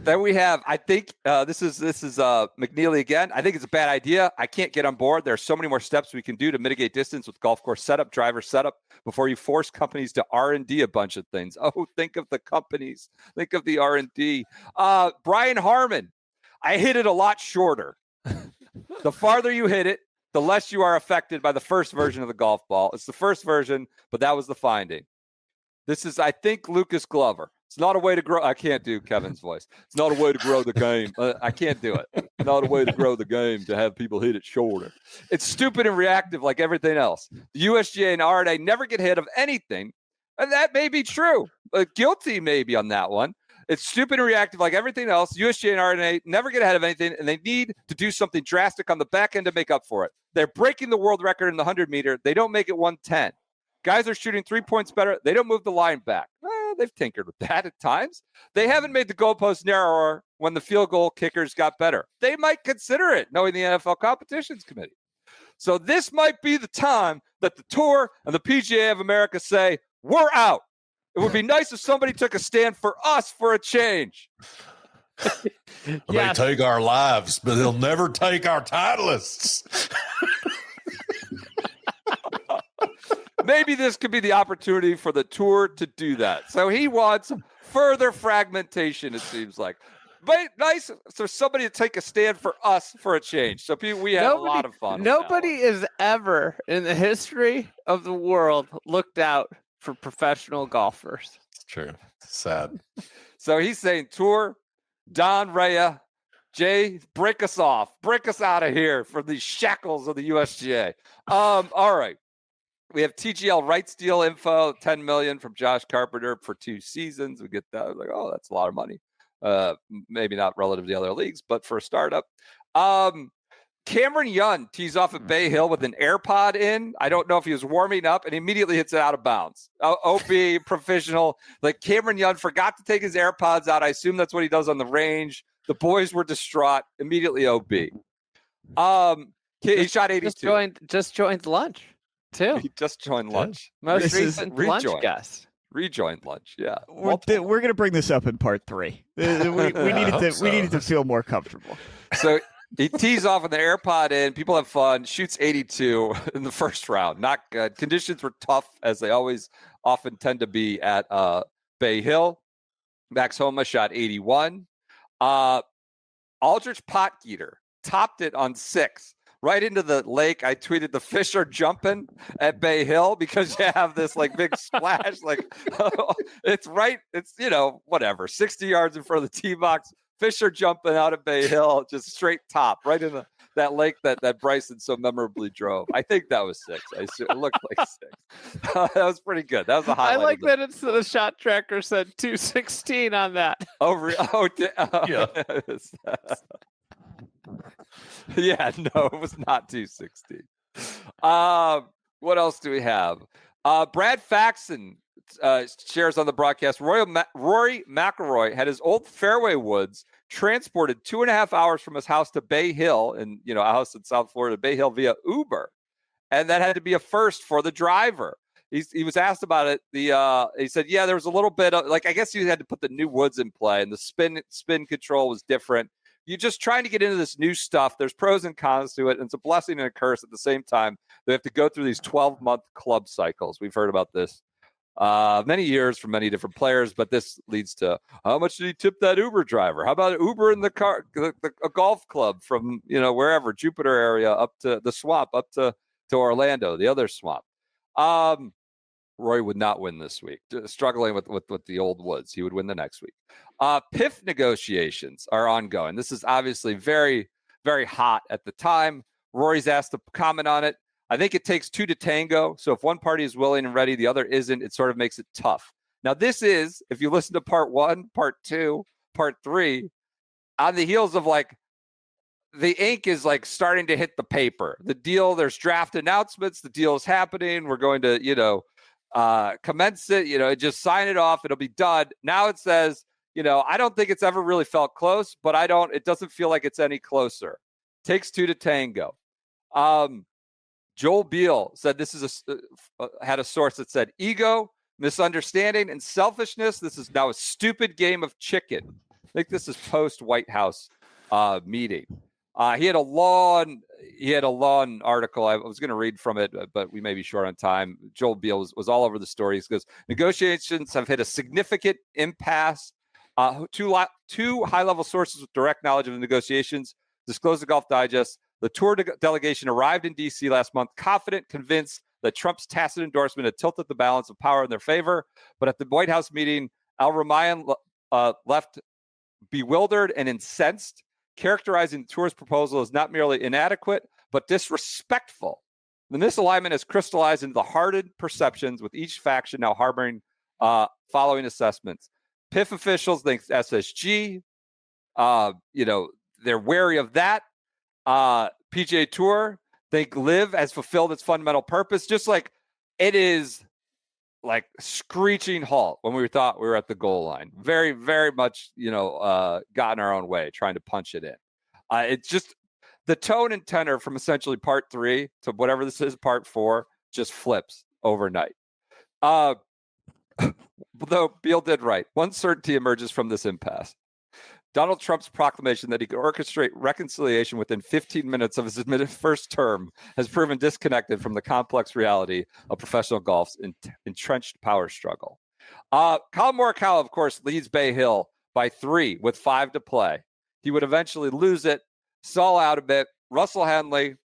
Then we have, I think this is McNeely again. I think it's a bad idea. I can't get on board. There are so many more steps we can do to mitigate distance with golf course setup, driver setup, before you force companies to R&D a bunch of things. Oh, think of the companies. Think of the R&D. Brian Harmon, I hit it a lot shorter. The farther you hit it, the less you are affected by the first version of the golf ball. It's the first version, but that was the finding. This is, I think, Lucas Glover. It's not a way to grow. I can't do Kevin's voice. It's not a way to grow the game. I can't do it. Not a way to grow the game to have people hit it shorter. It's stupid and reactive like everything else. The USGA and R&A never get ahead of anything, and that may be true. Guilty maybe on that one. It's stupid and reactive like everything else. USGA and R&A never get ahead of anything, and they need to do something drastic on the back end to make up for it. They're breaking the world record in the 100-meter. They don't make it 110. Guys are shooting 3 points better. They don't move the line back. Well, they've tinkered with that at times. They haven't made the goalpost narrower when the field goal kickers got better. They might consider it, knowing the NFL Competitions Committee. So this might be the time that the Tour and the PGA of America say, we're out. It would be nice if somebody took a stand for us for a change. They may take our lives, but they'll never take our titleists. Maybe this could be the opportunity for the Tour to do that. So he wants further fragmentation, it seems like. But nice for somebody to take a stand for us for a change. So we had a lot of fun. Nobody is ever in the history of the world looked out for professional golfers. It's true. It's sad. So he's saying, Tour, Don Rhea, Jay, break us off. Break us out of here from these shackles of the USGA. All right. We have TGL rights deal info, $10 million from Josh Carpenter for 2 seasons. We get that. Like, oh, that's a lot of money. Maybe not relative to the other leagues, but for a startup. Cameron Young tees off at Bay Hill with an AirPod in. I don't know if he was warming up and immediately hits it out of bounds. OB, professional. Like Cameron Young forgot to take his AirPods out. I assume that's what he does on the range. The boys were distraught. Immediately OB. He shot 82. Just joined lunch, too. He just joined lunch. Most recent lunch guest. Rejoined lunch, yeah. We're going to bring this up in part 3. We needed to feel more comfortable. So he tees off with the AirPod in. People have fun. Shoots 82 in the first round. Not good. Conditions were tough, as they often tend to be at Bay Hill. Max Homa shot 81. Aldrich Potgieter topped it on 6. Right into the lake. I tweeted the fish are jumping at Bay Hill because you have this like big splash. Like it's right. It's, whatever, 60 yards in front of the tee box. Fish are jumping out at Bay Hill, just straight top, right in that lake that Bryson so memorably drove. I think that was 6. It looked like 6. That was pretty good. That was a highlight. I like that it's the shot tracker said 216 on that. Yeah. Yeah, no, it was not 216. What else do we have? Brad Faxon shares on the broadcast. Rory McIlroy had his old fairway woods transported 2.5 hours from his house to Bay Hill, and a house in South Florida, Bay Hill, via Uber, and that had to be a first for the driver. He was asked about it. He said, yeah, there was a little bit of I guess you had to put the new woods in play, and the spin control was different. You're just trying to get into this new stuff. There's pros and cons to it, and it's a blessing and a curse at the same time. They have to go through these 12-month club cycles. We've heard about this many years from many different players, but this leads to how much did he tip that Uber driver? How about Uber in the car, a golf club from wherever, Jupiter area up to the swamp, up to Orlando, the other swamp. Roy would not win this week, struggling with the old woods. He would win the next week. PIF negotiations are ongoing. This is obviously very, very hot at the time. Rory's asked to comment on it. I think it takes two to tango. So if one party is willing and ready, the other isn't, it sort of makes it tough. Now, this is, if you listen to part 1, part 2, part 3, on the heels of like, the ink is like starting to hit the paper. The deal, there's draft announcements. The deal is happening. We're going to, commence it, just sign it off. It'll be done. Now it says, I don't think it's ever really felt close, but it doesn't feel like it's any closer. Takes two to tango. Joel Beal said had a source that said ego, misunderstanding, and selfishness. This is now a stupid game of chicken. I think this is post White House meeting. He had a long article. I was going to read from it, but we may be short on time. Joel Beal was all over the story. He goes, negotiations have hit a significant impasse. Two high-level sources with direct knowledge of the negotiations disclosed to Golf Digest. The tour delegation arrived in D.C. last month, confident, convinced that Trump's tacit endorsement had tilted the balance of power in their favor. But at the White House meeting, Al-Ramayan left bewildered and incensed, characterizing the tour's proposal as not merely inadequate, but disrespectful. The misalignment has crystallized into the hardened perceptions, with each faction now harboring following assessments. PIF officials think SSG, they're wary of that. PGA Tour think LIV has fulfilled its fundamental purpose, just like it is like screeching halt when we thought we were at the goal line. Very, very much, got in our own way, trying to punch it in. It's just the tone and tenor from essentially part 3 to whatever this is, part 4, just flips overnight. Though Beal did right. One certainty emerges from this impasse. Donald Trump's proclamation that he could orchestrate reconciliation within 15 minutes of his admitted first term has proven disconnected from the complex reality of professional golf's entrenched power struggle. Collin Morikawa, of course, leads Bay Hill by 3 with 5 to play. He would eventually lose it, stall out a bit. Russell Henley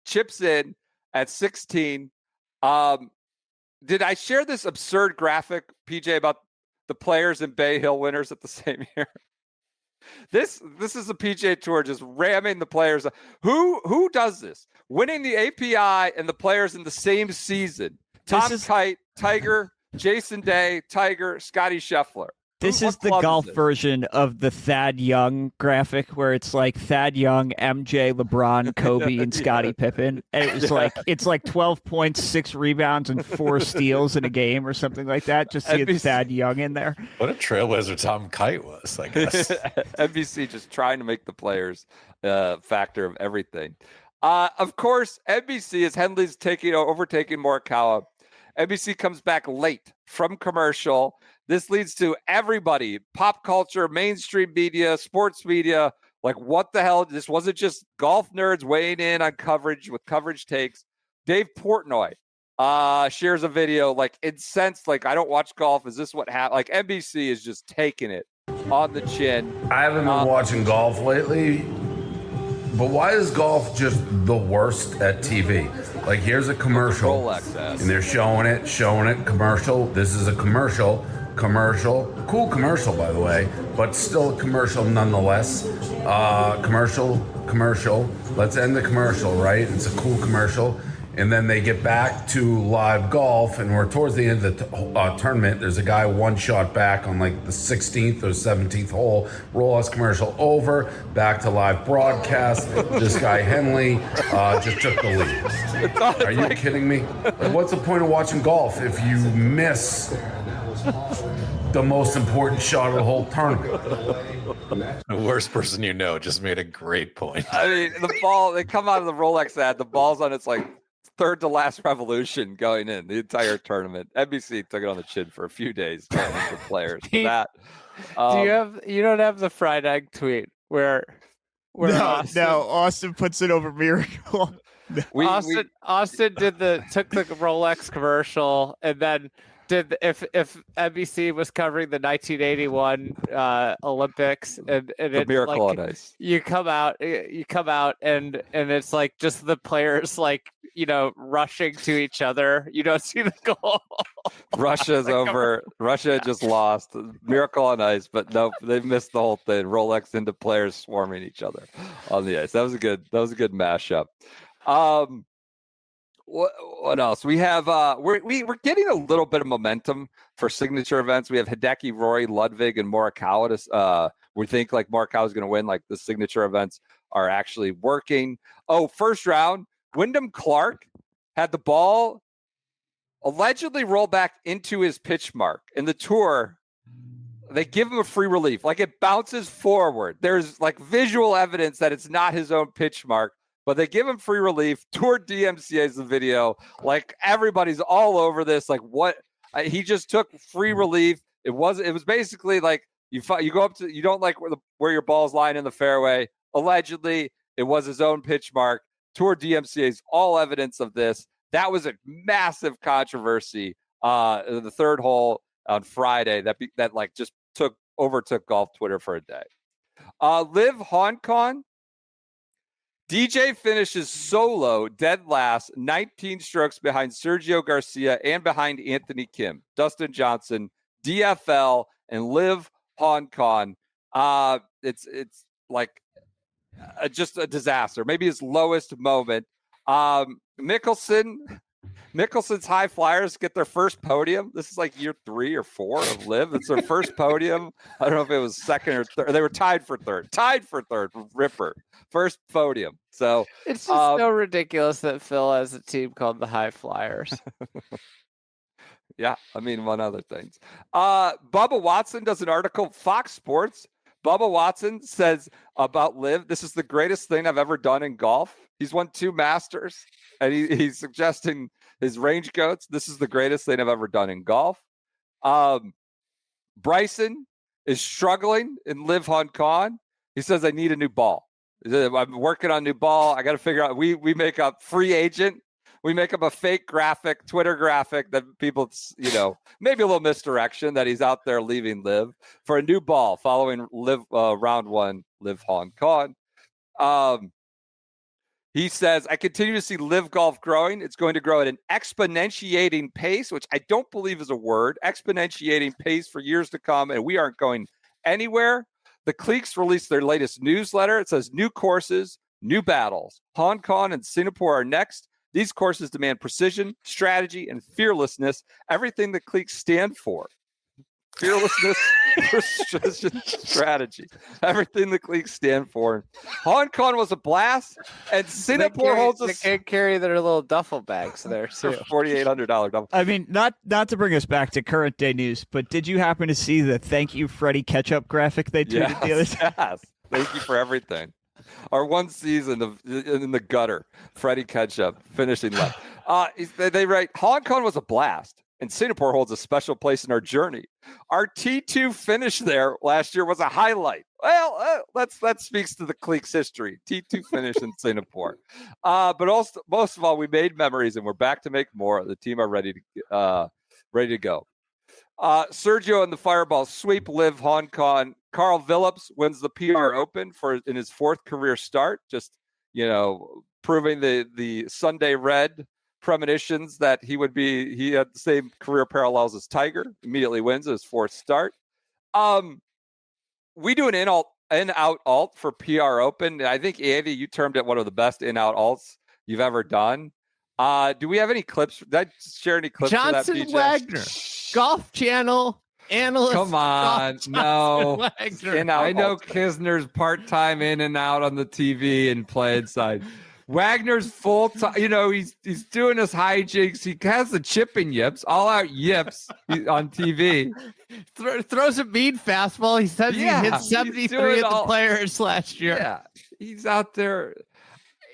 chips in at 16. Did I share this absurd graphic, PJ, about the players and Bay Hill winners at the same year? This is the PGA Tour just ramming the players. Who does this? Winning the API and the players in the same season. Tom Kite, Tiger, Jason Day, Tiger, Scotty Scheffler. This is the golf version of the Thad Young graphic, where it's like Thad Young, MJ, LeBron, Kobe, and Scottie Pippen. And it's like 12 points, 6 rebounds, and 4 steals in a game or something like that. Just to get Thad Young in there. What a trailblazer Tom Kite was, I guess. NBC just trying to make the players factor of everything. Of course, NBC, as Henley's overtaking Morikawa, NBC comes back late from commercial. This leads to everybody, pop culture, mainstream media, sports media, like, what the hell? This wasn't just golf nerds weighing in on coverage with coverage takes. Dave Portnoy shares a video, like, incensed, like, I don't watch golf. Is this what happened? Like, NBC is just taking it on the chin. I haven't been watching golf lately, but why is golf just the worst at TV? Like, here's a commercial, and they're showing it, commercial. This is a commercial, cool commercial, by the way, but still a commercial nonetheless. Commercial. Let's end the commercial, right? It's a cool commercial. And then they get back to live golf, and we're towards the end of the tournament. There's a guy one shot back on like the 16th or 17th hole. Rolex commercial over, back to live broadcast. This guy Henley just took the lead. Are you kidding me? Like, what's the point of watching golf if you miss the most important shot of the whole tournament? The worst person you know just made a great point. I mean, the ball, they come out of the Rolex ad, the ball's on its like third to last revolution going in the entire tournament. NBC took it on the chin for a few days for players. You don't have the fried egg tweet where Austin puts it over Miracle. Austin took the Rolex commercial, and then if NBC was covering the 1981 Olympics and it's Miracle like, on Ice, you come out and it's like just the players like, rushing to each other. You don't see the goal. Russia's over. Russia just lost. Miracle on Ice, but nope, they missed the whole thing. Rolex into players swarming each other on the ice. That was a good mashup. What else? We have we're getting a little bit of momentum for signature events. We have Hideki, Rory, Ludwig, and Morikawa. We think like Morikawa is going to win. Like the signature events are actually working. Oh, first round, Wyndham Clark had the ball allegedly roll back into his pitch mark in the tour. They give him a free relief, like it bounces forward. There's like visual evidence that it's not his own pitch mark. But they give him free relief. Tour DMCA's the video. Like everybody's all over this. Like what he just took free relief. It was basically like you go up to, you don't like where your ball's lying in the fairway. Allegedly, it was his own pitch mark. Tour DMCA's all evidence of this. That was a massive controversy. The third hole on Friday that like just overtook golf Twitter for a day. Liv Hong Kong. DJ finishes solo dead last, 19 strokes behind Sergio Garcia and behind Anthony Kim, Dustin Johnson, DFL, and Liv Hong Kong. It's like just a disaster. Maybe his lowest moment. Mickelson's high flyers get their first podium. This is like year 3 or 4 of Liv. It's their first podium. I don't know if it was second or third. They were tied for third. Ripper. First podium. So it's just so ridiculous that Phil has a team called the High Flyers. Yeah, I mean, among other things. Bubba Watson does an article, Fox Sports. Bubba Watson says about Liv, this is the greatest thing I've ever done in golf. He's won 2 Masters, and he's suggesting his range goats. This is the greatest thing I've ever done in golf. Bryson is struggling in Liv Hong Kong. He says, I need a new ball. I'm working on a new ball. I got to figure out. We make a free agent. We make up a fake graphic, Twitter graphic that people, maybe a little misdirection that he's out there leaving Liv for a new ball following Liv round 1, Liv Hong Kong. He says, I continue to see Liv golf growing. It's going to grow at an exponentiating pace, which I don't believe is a word, exponentiating pace for years to come, and we aren't going anywhere. The Cliques released their latest newsletter. It says new courses, new battles. Hong Kong and Singapore are next. These courses demand precision, strategy, and fearlessness, everything the Cliques stand for. Fearlessness, precision, strategy, everything the Cliques stand for. Hong Kong was a blast, and Singapore holds They can't carry their little duffel bags there, too. $4,800 duffel. I mean, not to bring us back to current day news, but did you happen to see the "Thank You, Freddie" ketchup graphic they tweeted the other day? Yes, thank you for everything. Our one season of in the gutter, Freddie Ketchup finishing left. They write, Hong Kong was a blast, and Singapore holds a special place in our journey. Our T2 finish there last year was a highlight. Well, that speaks to the Cliques' history. T2 finish in Singapore. But also, most of all, we made memories, and we're back to make more. The team are ready to go. Sergio and the Fireball sweep Liv Hong Kong. Carl Phillips wins the PR Open in his 4th career start. Just, proving the Sunday Red premonitions that he had the same career parallels as Tiger. Immediately wins his 4th start. We do an in-out alt for PR Open. I think, Andy, you termed it one of the best in-out alts you've ever done. Do we have any clips? Did I share any clips Johnson for that, PJ? Wagner, Golf Channel analyst. Come on, no. I know Kisner's part-time in and out on the TV and playing side. Wagner's full-time. He's doing his hijinks. He has the chipping yips, all-out yips on TV. Throws a mean fastball. He says he hit 73 at the Players last year. Yeah, he's out there.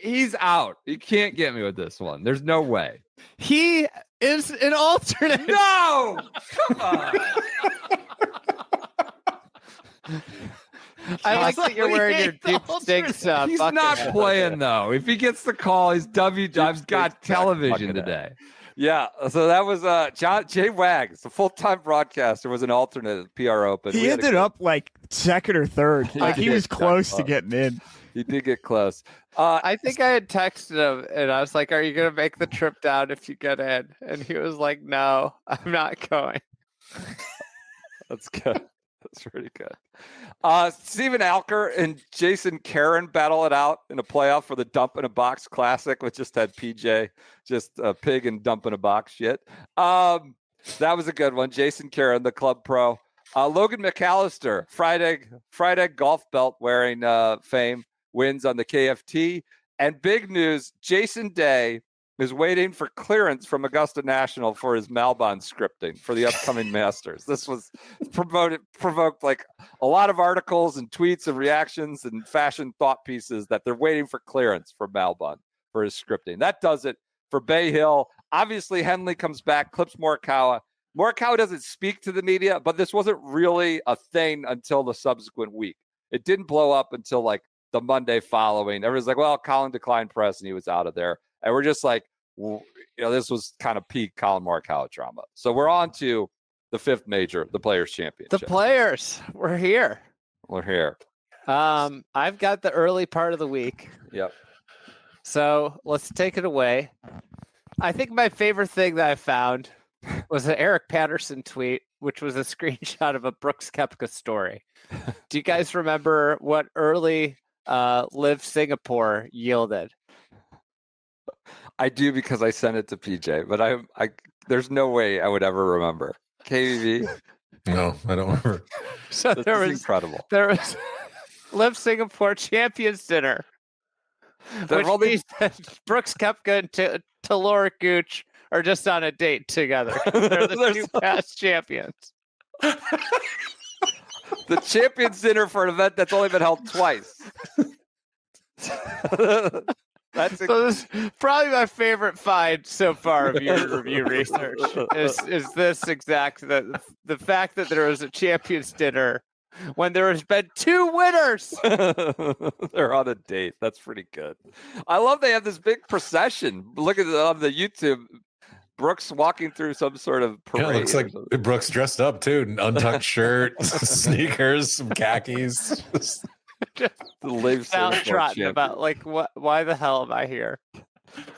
He's out. You can't get me with this one. There's no way. He is an alternate. No! Come on. I like that you're wearing your deep stinks. He's not playing, though. If he gets the call, he's I've got television today. Yeah, so that was Jay Wags, a full-time broadcaster, was an alternate at PR Open. He ended up like 2nd or 3rd. He was close to getting in. He did get close. I think I had texted him, and I was like, are you going to make the trip down if you get in? And he was like, no, I'm not going. That's good. That's pretty good. Steven Alker and Jason Karen battle it out in a playoff for the Dump in a Box Classic, which just had PJ, just a pig and dump in a box shit. That was a good one. Jason Karen, the club pro. Logan McAllister, Friday golf belt wearing fame, wins on the KFT. And big news, Jason Day is waiting for clearance from Augusta National for his Malbon scripting for the upcoming Masters. This was provoked like a lot of articles and tweets and reactions and fashion thought pieces that they're waiting for clearance for Malbon for his scripting. That does it for Bay Hill. Obviously, Henley comes back, clips Morikawa. Morikawa doesn't speak to the media, but this wasn't really a thing until the subsequent week. It didn't blow up until like the Monday following. Everyone's like, well, Collin declined press and he was out of there. And we're just like, this was kind of peak Collin Morikawa drama. So we're on to the fifth major, the Players Championship. The Players, we're here. We're here. I've got the early part of the week. Yep. So let's take it away. I think my favorite thing that I found was an Eric Patterson tweet, which was a screenshot of a Brooks Koepka story. Do you guys remember what early Live Singapore yielded? I do, because I sent it to PJ, but I there's no way I would ever remember. KVV? No, I don't remember. So there was incredible. There was Live Singapore Champions Dinner, which means that Brooks Koepka and Talora Gooch are just on a date together. They're the two past champions. The Champions Dinner for an event that's only been held twice. So this is probably my favorite find so far of your review research is this exact the fact that there was a Champions Dinner when there has been two winners. They're on a date. That's pretty good. I love they have this big procession. Look at it on the YouTube. Brooks walking through some sort of parade. Yeah, it looks like Brooks dressed up too. Untucked shirt, sneakers, some khakis. Trotting about like why the hell am I here?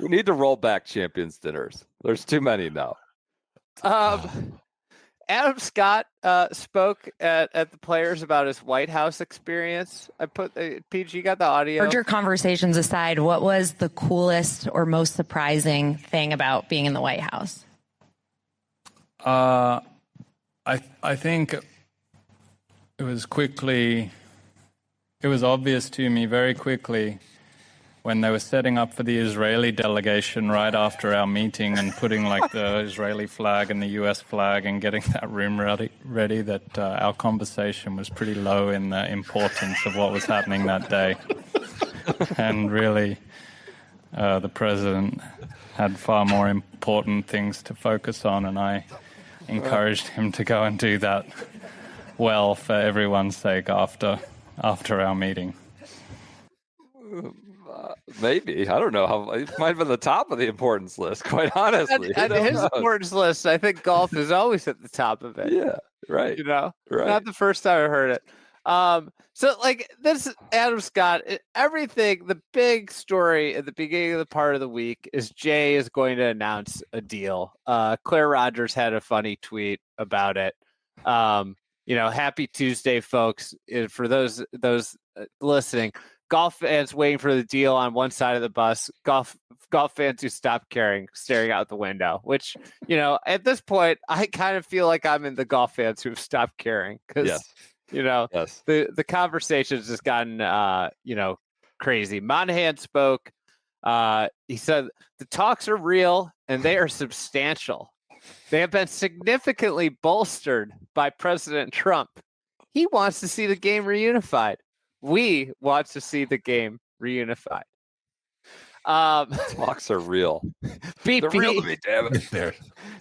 We need to roll back Champions Dinners. There's too many now. Adam Scott spoke at the Players about his White House experience. I put PG got the audio. Merger conversations aside, what was the coolest or most surprising thing about being in the White House? I think it was obvious to me very quickly when they were setting up for the Israeli delegation right after our meeting and putting like the Israeli flag and the US flag and getting that room ready that our conversation was pretty low in the importance of what was happening that day. And really, the president had far more important things to focus on, and I encouraged him to go and do that well for everyone's sake after our meeting. Maybe. I don't know how it might have been the top of the importance list, quite honestly. At his importance list, I think golf is always at the top of it. Yeah, right. You know, right. Not the first time I heard it. So like this Adam Scott, everything, the big story at the beginning of the part of the week is Jay is going to announce a deal. Claire Rogers had a funny tweet about it. Happy Tuesday, folks. For those listening, golf fans waiting for the deal on one side of the bus, golf fans who stop caring, staring out the window, which, at this point, I kind of feel like I'm in the golf fans who've stopped caring because, the conversation's just gotten, crazy. Monahan spoke. He said, the talks are real and they are substantial. They have been significantly bolstered by President Trump. He wants to see the game reunified. We want to see the game reunified. Talks are real. BP, they're real to me, damn it.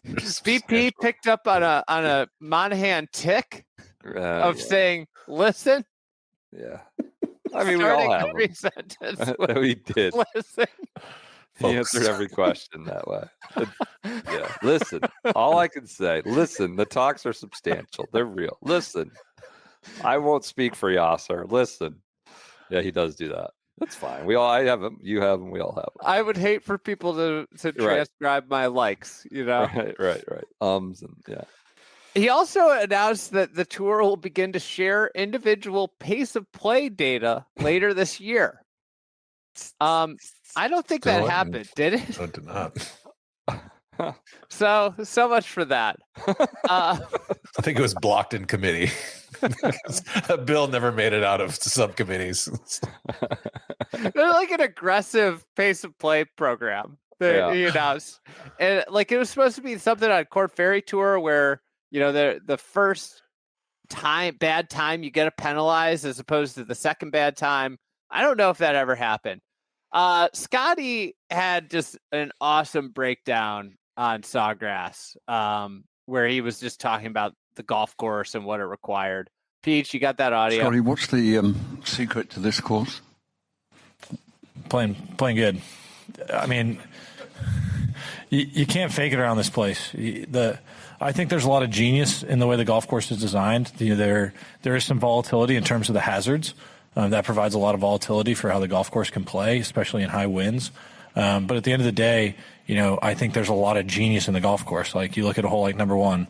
BP picked up on a Monahan tick of saying, "Listen." Yeah, I mean, we all have every sentence. We did. Listen. He answered every question that way. Yeah, listen. All I can say, listen. The talks are substantial. They're real. Listen. I won't speak for Yasser. Listen. Yeah, he does do that. That's fine. I have him. You have him. We all have him. I would hate for people to transcribe my likes, Right. And yeah. He also announced that the tour will begin to share individual pace of play data later this year. I don't think that happened, did it? No, it did not. So much for that. I think it was blocked in committee. A bill never made it out of subcommittees. They're like an aggressive pace of play program that he announced. And like it was supposed to be something on Corn Ferry Tour where, you know, the first bad time you get a penalized as opposed to the second bad time. I don't know if that ever happened. Scotty had just an awesome breakdown on Sawgrass, where he was just talking about the golf course and what it required. Peach, you got that audio? Scotty, what's the secret to this course? Playing good. I mean, you can't fake it around this place. I think there's a lot of genius in the way the golf course is designed. There is some volatility in terms of the hazards. That provides a lot of volatility for how the golf course can play, especially in high winds. But at the end of the day, you know, I think there's a lot of genius in the golf course. Like you look at a hole like number 1,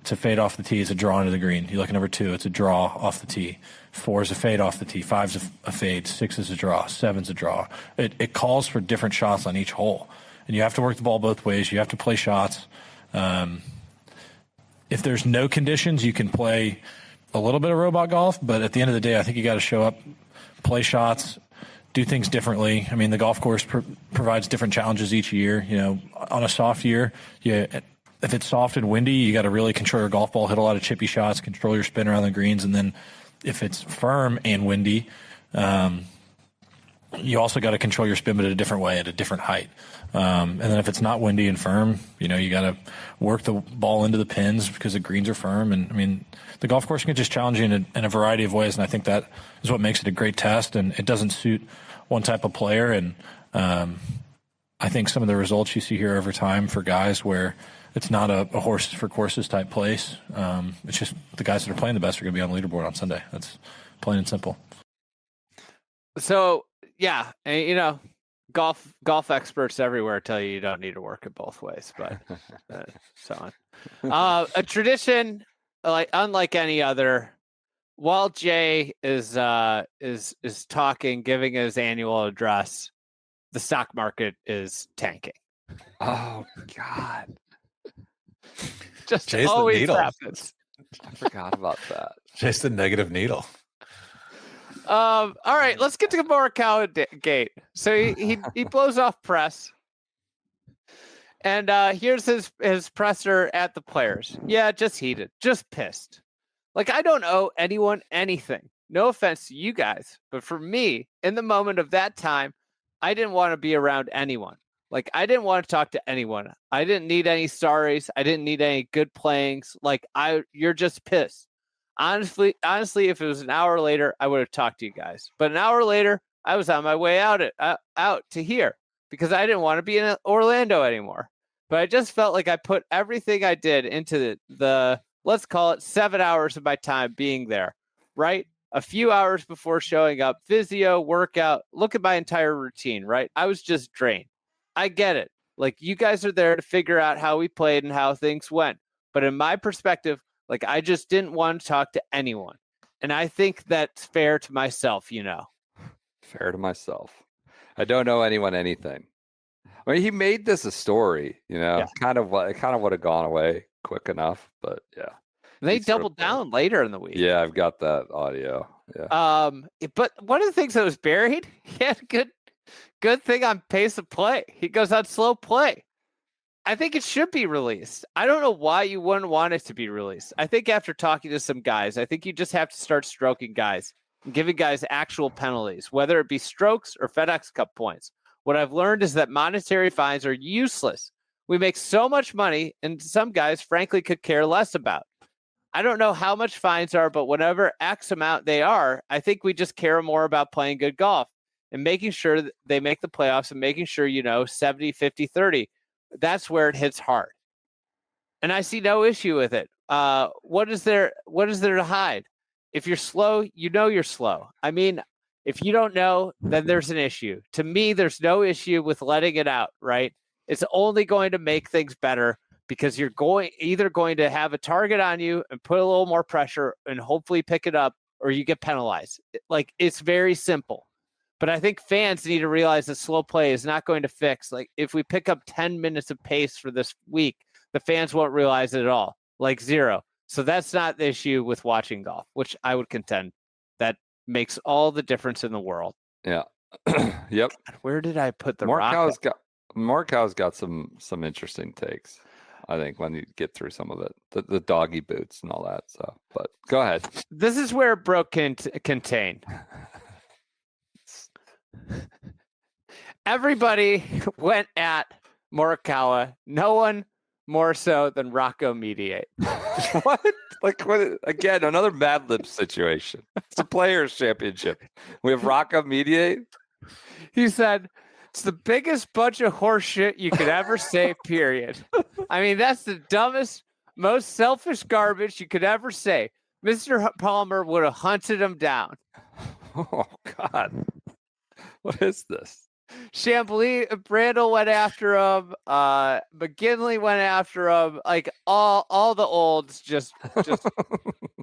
it's a fade off the tee, it's a draw into the green. You look at number 2, it's a draw off the tee. 4 is a fade off the tee. 5 is a fade. 6 is a draw. 7 is a draw. It calls for different shots on each hole. And you have to work the ball both ways. You have to play shots. If there's no conditions, you can play a little bit of robot golf, but at the end of the day, I think you got to show up, play shots, do things differently. I mean, the golf course provides different challenges each year. You know, on a soft year, if it's soft and windy, you got to really control your golf ball, hit a lot of chippy shots, control your spin around the greens, and then if it's firm and windy, you also got to control your spin, but at a different way, at a different height. And then if it's not windy and firm, you know, you got to work the ball into the pins because the greens are firm. And I mean, the golf course can just challenge you in a variety of ways. And I think that is what makes it a great test. And it doesn't suit one type of player. And I think some of the results you see here over time for guys where it's not a horses for courses type place. It's just the guys that are playing the best are going to be on the leaderboard on Sunday. That's plain and simple. So, yeah, and, you know, golf experts everywhere tell you don't need to work it both ways, but so on. A tradition like unlike any other. While Jay is talking, giving his annual address, the stock market is tanking. Oh God! Just Jay's always the needle. happens. I forgot about that. Jay's the negative needle. All right, let's get to Morikawa gate. So he blows off press, and here's his presser at the Players. Yeah, just heated, just pissed. Like, I don't owe anyone anything. No offense to you guys, but for me, in the moment of that time, I didn't want to be around anyone. Like, I didn't want to talk to anyone. I didn't need any stories. I didn't need any good playings. Like, you're just pissed. Honestly, if it was an hour later, I would have talked to you guys. But an hour later, I was on my way out to here because I didn't want to be in Orlando anymore. But I just felt like I put everything I did into the let's call it 7 hours of my time being there, right? A few hours before showing up, physio, workout, look at my entire routine, right? I was just drained. I get it. Like, you guys are there to figure out how we played and how things went. But in my perspective, like, I just didn't want to talk to anyone. And I think that's fair to myself, you know. Fair to myself. I don't know anyone anything. I mean, he made this a story, you know. Yeah. It kind of would have gone away good enough, but yeah. They doubled down later in the week. Yeah, I've got that audio. Yeah. But one of the things that was buried, he had a good thing on pace of play. He goes on slow play. I think it should be released. I don't know why you wouldn't want it to be released. I think after talking to some guys, I think you just have to start stroking guys and giving guys actual penalties, whether it be strokes or FedEx Cup points. What I've learned is that monetary fines are useless. We make so much money, and some guys, frankly, could care less about. I don't know how much fines are, but whatever X amount they are, I think we just care more about playing good golf and making sure that they make the playoffs and making sure, 70, 50, 30. That's where it hits hard. And I see no issue with it. What is there to hide? If you're slow, you're slow. I mean, if you don't know, then there's an issue. To me, there's no issue with letting it out, right? It's only going to make things better because you're either going to have a target on you and put a little more pressure and hopefully pick it up, or you get penalized. Like, it's very simple. But I think fans need to realize that slow play is not going to fix. Like, if we pick up 10 minutes of pace for this week, the fans won't realize it at all, like zero. So that's not the issue with watching golf, which I would contend that makes all the difference in the world. Yeah. Yep. Where did I put the Morikawa's got some interesting takes, I think, when you get through some of it, the doggy boots and all that. So, but go ahead. This is where it broke contain. Everybody went at Morikawa. No one more so than Rocco Mediate. What? Like, what? Again, another Mad Libs situation. It's a Players' Championship. We have Rocco Mediate. He said, it's the biggest bunch of horse shit you could ever say, period. I mean, that's the dumbest, most selfish garbage you could ever say. Mr. Palmer would have hunted him down. Oh, God. What is this? Chambly, Brandel went after him. McGinley went after him. Like, all the olds just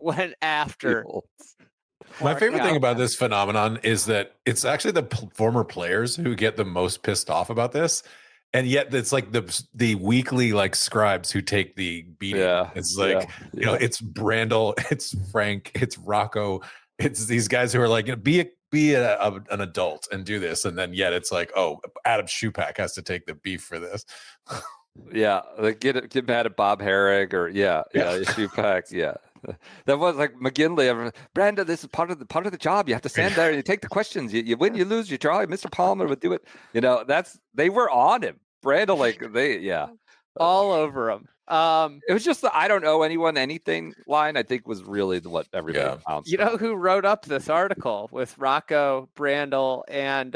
went after. My favorite thing about this phenomenon is that it's actually the former players who get the most pissed off about this, and yet it's like the weekly like scribes who take the beating. Yeah, it's like you know, it's Brandel, it's Frank, it's Rocco, it's these guys who are like, be an adult and do this, and then yet it's like, oh, Adam Schupak has to take the beef for this. Yeah, like get mad at Bob Herrig or Schupak, yeah. That was like McGinley. Brandon, this is part of the job. You have to stand there and you take the questions. You win, you lose, you draw. Mr. Palmer would do it. You know, they were on him. Brandon, all over him. It was just the I don't owe anyone anything line, I think, was really what everybody found. You know who wrote up this article with Rocco, Brandel, and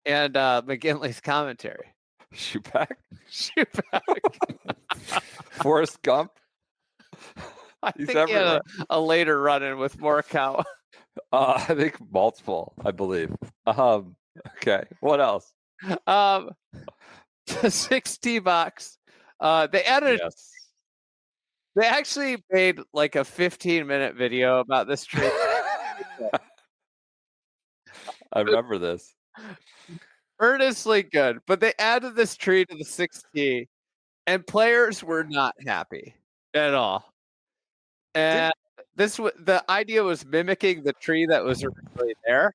McGinley's commentary? Schupak. Forrest Gump. I think he had a later run-in with Morikawa. I think multiple, I believe. Okay, what else? The 6T box. They added. Yes. They actually made like a 15-minute video about this tree. I remember this. Earnestly good, but they added this tree to the 6T, and players were not happy at all. And the idea was mimicking the tree that was originally there.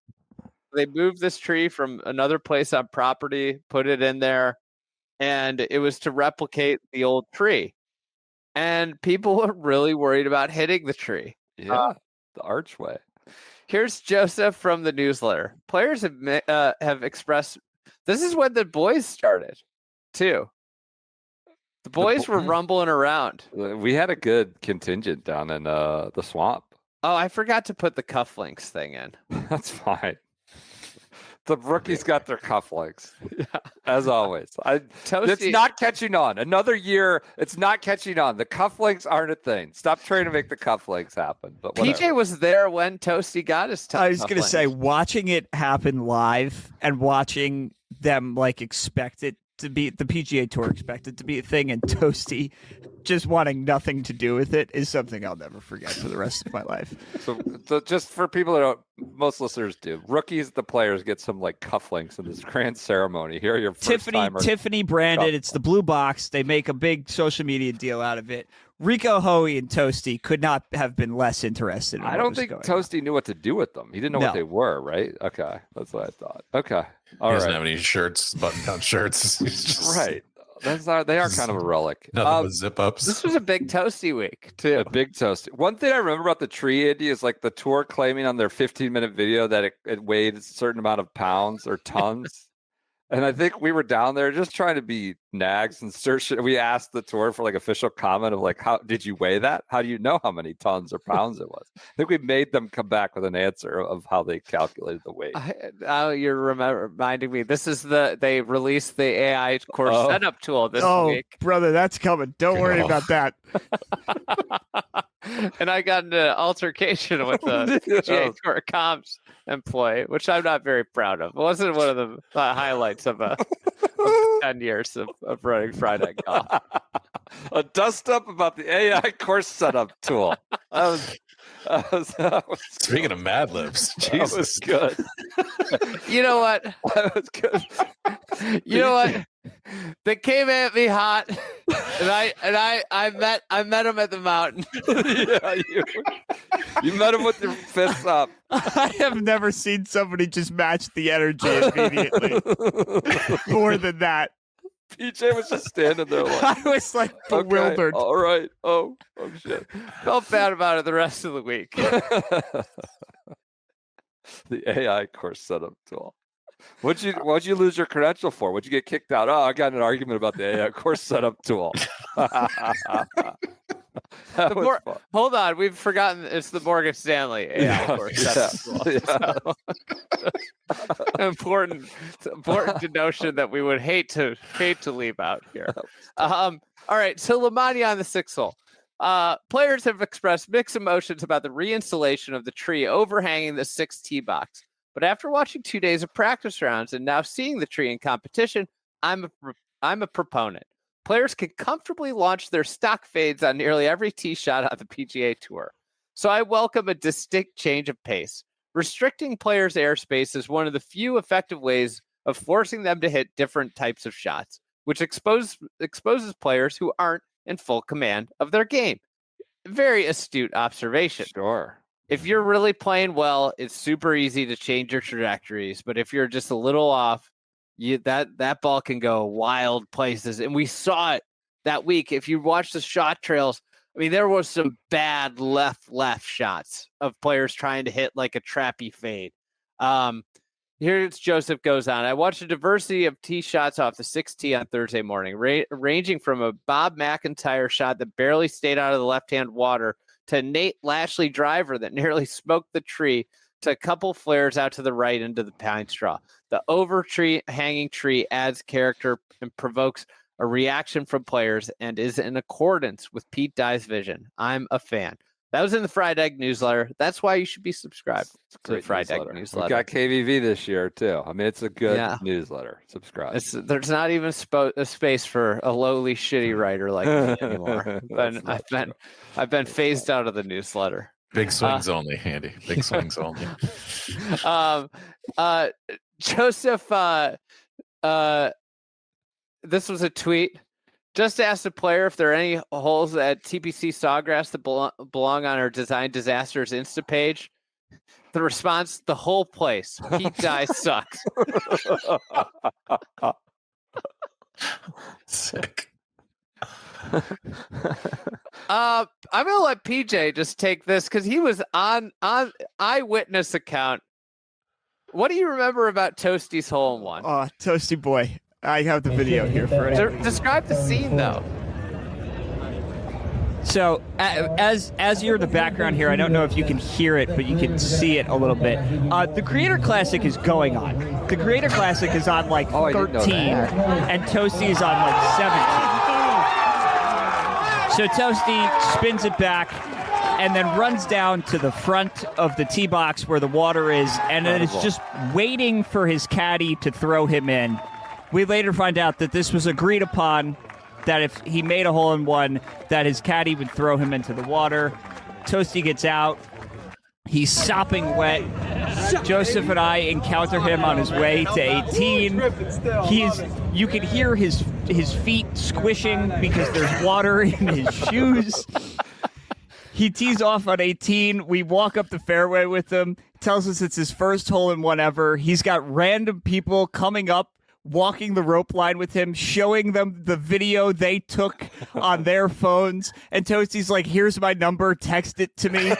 They moved this tree from another place on property, put it in there, and it was to replicate the old tree. And people were really worried about hitting the tree. Yeah, the archway. Here's Joseph from the newsletter. Players have expressed. This is when the boys started, too. The boys were rumbling around. We had a good contingent down in the swamp. Oh, I forgot to put the cufflinks thing in. That's fine. The rookies got their cufflinks, as always. It's not catching on. Another year, it's not catching on. The cufflinks aren't a thing. Stop trying to make the cufflinks happen. But PJ was there when Tosti got his I was going to say, watching it happen live and watching them like expect it to be the PGA Tour expected to be a thing, and Tosti just wanting nothing to do with it is something I'll never forget for the rest of my life. So just for people that don't, most listeners do, rookies, the players get some like cufflinks in this grand ceremony. Here are your Tiffany branded. It's the blue box. They make a big social media deal out of it. Rico, Hoey, and Tosti could not have been less interested. I don't think Tosti knew what to do with them. He didn't know what they were, right? Okay, that's what I thought. Okay, he doesn't have any shirts, button-down shirts. Right. They are kind of a relic. Nothing but zip-ups. This was a big Tosti week, too. A big Tosti. One thing I remember about the tree, Andy, is like the tour claiming on their 15-minute video that it weighed a certain amount of pounds or tons. And I think we were down there just trying to be nags and search. We asked the tour for like official comment of like, how did you weigh that? How do you know how many tons or pounds it was? I think we made them come back with an answer of how they calculated the weight. You're reminding me. This is they released the AI course setup tour this week. Oh, brother, that's coming. Don't worry about that. And I got into an altercation with the PGA Tour comms employee, which I'm not very proud of. It wasn't one of the highlights of 10 years of running Friday golf. A dust up about the AI course setup tool. That was Speaking of Mad Libs, that was good. You know what? That was good. You know what? They came at me hot, and I met him at the mountain. Yeah, you met him with your fists up. I have never seen somebody just match the energy immediately. More than that. PJ was just standing there like, I was like bewildered. Okay, all right. Oh shit. Felt bad about it the rest of the week. The AI course setup tool. What'd you lose your credential for? What'd you get kicked out? Oh, I got in an argument about the AI course setup tool. Hold on, we've forgotten it's the Morgan Stanley AI course setup tool. Important notion that we would hate to leave out here. All right, so Lamagna on the 6th hole. Players have expressed mixed emotions about the reinstallation of the tree overhanging the 6th tee box. But after watching 2 days of practice rounds and now seeing the tree in competition, I'm a proponent. Players can comfortably launch their stock fades on nearly every tee shot on the PGA Tour. So I welcome a distinct change of pace. Restricting players' airspace is one of the few effective ways of forcing them to hit different types of shots, which exposes players who aren't in full command of their game. Very astute observation. Sure. If you're really playing well, it's super easy to change your trajectories. But if you're just a little off, that ball can go wild places. And we saw it that week. If you watch the shot trails, I mean, there was some bad left shots of players trying to hit like a trappy fade. Here's Joseph goes on. I watched a diversity of tee shots off the 6th tee on Thursday morning, ranging from a Bob McIntyre shot that barely stayed out of the left-hand water to Nate Lashley driver that nearly smoked the tree to a couple flares out to the right into the pine straw. The hanging tree adds character and provokes a reaction from players and is in accordance with Pete Dye's vision. I'm a fan. That was in the Fried Egg newsletter. That's why you should be subscribed to the Fried Egg newsletter. We got KVV this year too. I mean, it's a good newsletter. Subscribe. There's not even a space for a lowly, shitty writer like me anymore. I've been phased out of the newsletter. Big swings only, Andy. Big swings only. Joseph, this was a tweet. Just asked a player if there are any holes at TPC Sawgrass that belong on our Design Disasters Insta page. The response, the whole place. Pete Dye sucks. Sick. I'm gonna let PJ just take this because he was on eyewitness account. What do you remember about Tosti's hole in one? Oh, Toasty boy. I have the video here for it. Describe the scene, though. So, as you're in the background here, I don't know if you can hear it, but you can see it a little bit. The Creator Classic is going on. The Creator Classic is on like 13, and Tosti is on like 17. So Tosti spins it back and then runs down to the front of the tee box where the water is, and then is just waiting for his caddy to throw him in. We later find out that this was agreed upon, that if he made a hole-in-one, that his caddy would throw him into the water. Tosti gets out. He's sopping wet. Joseph and I encounter him on his way to 18. You can hear his feet squishing because there's water in his shoes. He tees off on 18. We walk up the fairway with him. Tells us it's his first hole-in-one ever. He's got random people coming up, walking the rope line with him, showing them the video they took on their phones. And Tosti's like, here's my number, text it to me.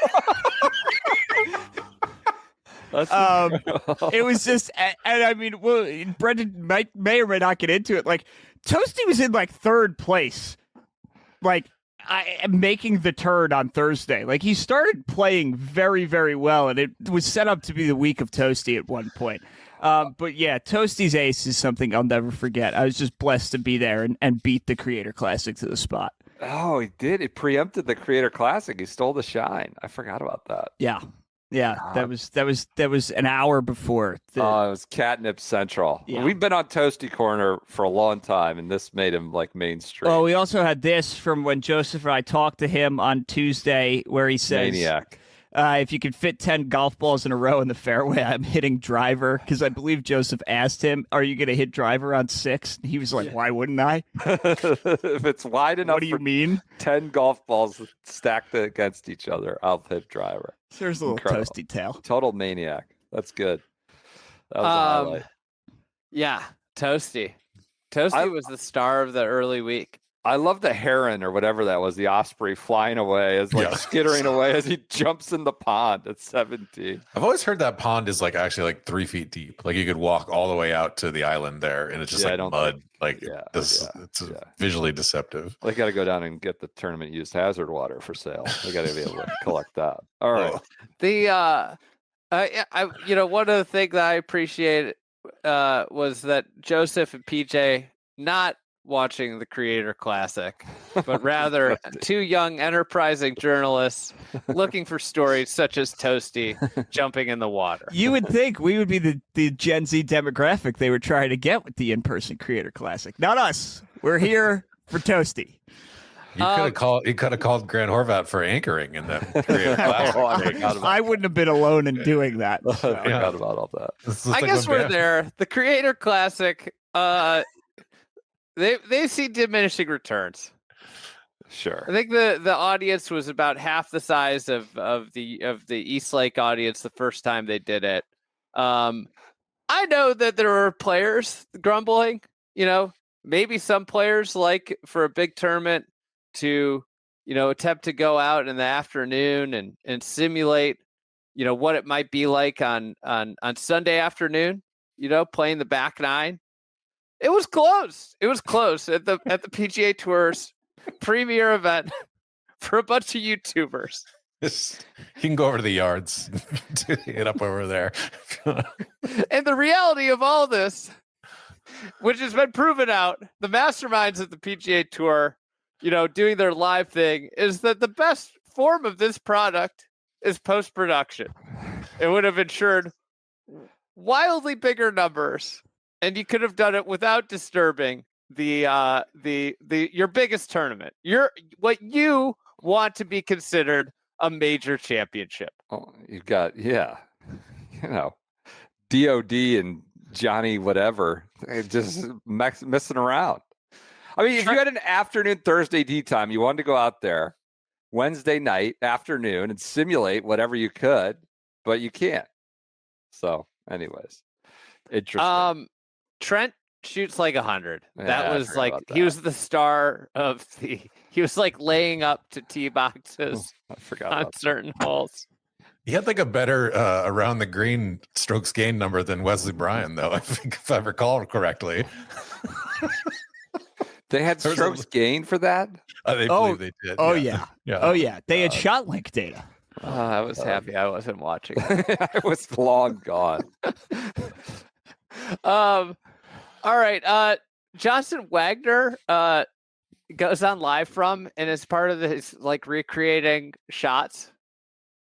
It was just, and I mean, well, Brendan may or may not get into it. Like, Tosti was in like third place, like making the turn on Thursday. Like, he started playing very, very well, and it was set up to be the week of Tosti at one point. But yeah, Tosti's ace is something I'll never forget. I was just blessed to be there and beat the Creator Classic to the spot. Oh, he did. He preempted the Creator Classic. He stole the shine. I forgot about that. Yeah. Yeah, that was an hour before. It was catnip central. Yeah. We've been on Tosti Corner for a long time, and this made him like mainstream. Oh, we also had this from when Joseph and I talked to him on Tuesday, where he says, Maniac. If you could fit 10 golf balls in a row in the fairway, I'm hitting driver. Because I believe Joseph asked him, are you going to hit driver on 6? He was like, why wouldn't I? If it's wide enough, what do you mean? 10 golf balls stacked against each other, I'll hit driver. There's a little Tosti Tale. Total maniac. That's good. That was a highlight. Yeah, Tosti. Tosti was the star of the early week. I love the heron or whatever that was, the osprey flying away, skittering away as he jumps in the pond at 17. I've always heard that pond is actually 3 feet deep. Like you could walk all the way out to the island there, and it's just mud. It's visually deceptive. They got to go down and get the tournament used hazard water for sale. They got to be able to collect that. All right. One of the things that I appreciate was that Joseph and PJ not watching the Creator Classic, but rather two young enterprising journalists looking for stories such as Tosti jumping in the water. You would think we would be the Gen Z demographic they were trying to get with the in-person Creator Classic. Not us. We're here for Tosti. You could have called Grant Horvat for anchoring in that Creator Classic. I wouldn't have been alone in doing that. I forgot about all that. I guess we're there. The Creator Classic, They see diminishing returns. Sure. I think the audience was about half the size of the East Lake audience the first time they did it. I know that there were players grumbling. Maybe some players like for a big tournament to attempt to go out in the afternoon and simulate what it might be like on Sunday afternoon. Playing the back nine. It was close. It was close at the PGA Tour's premier event for a bunch of YouTubers. You can go over to the yards, hit up over there. And the reality of all this, which has been proven out, the masterminds of the PGA Tour, doing their live thing, is that the best form of this product is post-production. It would have ensured wildly bigger numbers. And you could have done it without disturbing your biggest tournament. What you want to be considered a major championship. Oh, you've got DOD and Johnny whatever just messing around. I mean, if you had an afternoon Thursday tee time, you wanted to go out there Wednesday night afternoon and simulate whatever you could, but you can't. So, anyways, interesting. Trent shoots like 100. Yeah, That was he was the star of he was laying up to tee boxes on certain holes. He had a better around the green strokes gain number than Wesley Bryan, though, I think, if I recall correctly. They had strokes gain for that? They believe they did. Oh, yeah. Oh, yeah. They had shot link data. I was happy I wasn't watching. I was long gone. All right. Johnson Wagner goes on live from and is part of his recreating shots.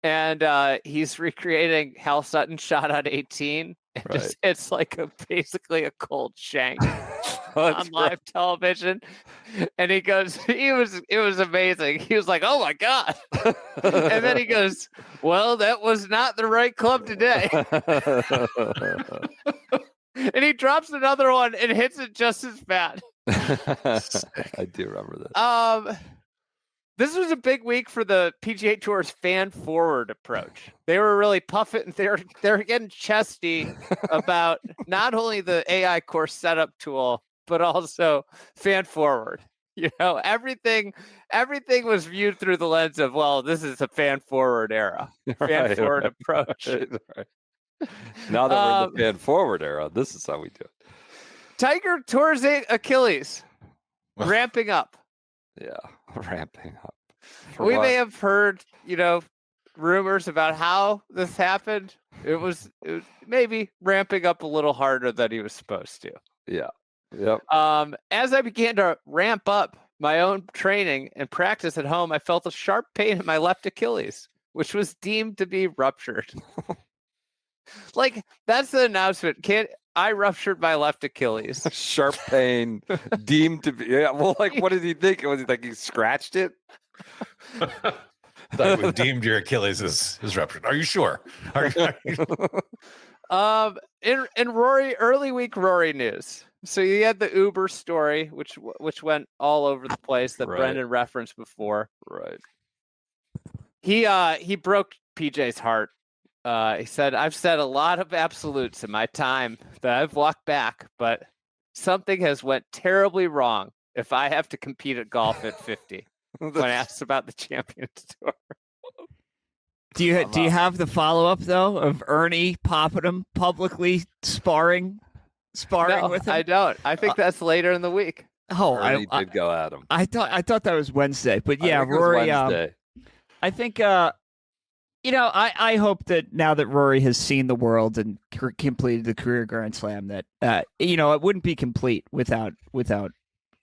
And he's recreating Hal Sutton's shot on 18. And it's basically a cold shank on live television. And he goes, it was amazing. He was like, oh my God. And then he goes, well, that was not the right club today. And he drops another one and hits it just as bad. I do remember this. This was a big week for the PGA Tour's fan forward approach. They were really puffing. They're getting chesty about not only the AI course setup tool, but also fan forward. Everything was viewed through the lens of, well, this is a fan forward era, fan forward approach. Right. Now that we're in the fan forward era, this is how we do it. Tiger tours Achilles, ramping up. Yeah, ramping up. We may have heard, rumors about how this happened. It was maybe ramping up a little harder than he was supposed to. Yeah. Yep. As I began to ramp up my own training and practice at home, I felt a sharp pain in my left Achilles. which was deemed to be ruptured. Like, that's the announcement. I ruptured my left Achilles. Sharp pain, deemed to be. Yeah, well, like, what did he think? Was he like he scratched it? Like we've deemed your Achilles is ruptured. Are you sure? In Rory early week Rory news. So you had the Uber story, which went all over the place that Brendan referenced before. Right. He broke PJ's heart. He said, "I've said a lot of absolutes in my time that I've walked back, but something has went terribly wrong if I have to compete at golf at 50." When asked about the Champions Tour. Do you have the follow up though of Ernie Popham publicly sparring with him? I don't. I think that's later in the week. Oh, Ernie did go at him. I thought that was Wednesday, but yeah, Rory. I think I hope that now that Rory has seen the world and completed the career Grand Slam, that it wouldn't be complete without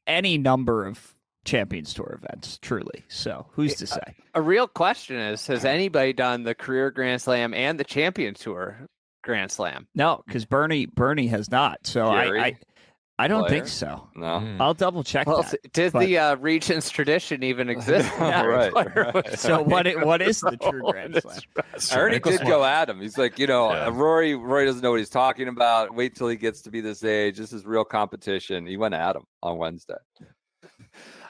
any number of Champions Tour events, truly. So who's to say? A real question is, has anybody done the career Grand Slam and the Champions Tour Grand Slam? No, because Bernie has not. So I don't think so. No. I'll double check that. Does the Regents tradition even exist? Right. So what is the true Grand Slam? Ernie did go at him. He's like, Rory doesn't know what he's talking about. Wait till he gets to be this age. This is real competition. He went at him on Wednesday.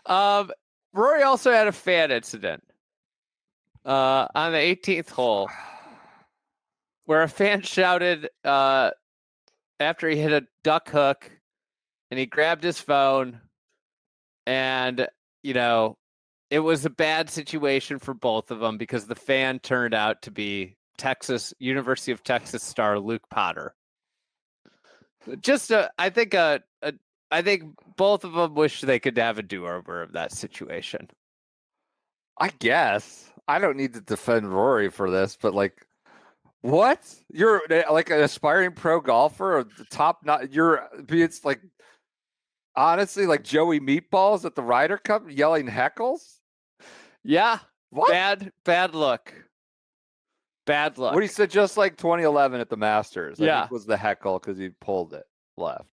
Rory also had a fan incident on the 18th hole where a fan shouted after he hit a duck hook and he grabbed his phone, and it was a bad situation for both of them because the fan turned out to be University of Texas star Luke Potter. Just I think both of them wish they could have a do-over of that situation. I guess. I don't need to defend Rory for this, but like, what? You're like an aspiring pro golfer, or the top? It's like, honestly, like Joey Meatballs at the Ryder Cup yelling heckles. Yeah. What? Bad look. Bad luck. What he said, just like 2011 at the Masters. I Yeah. think was the heckle because he pulled it left.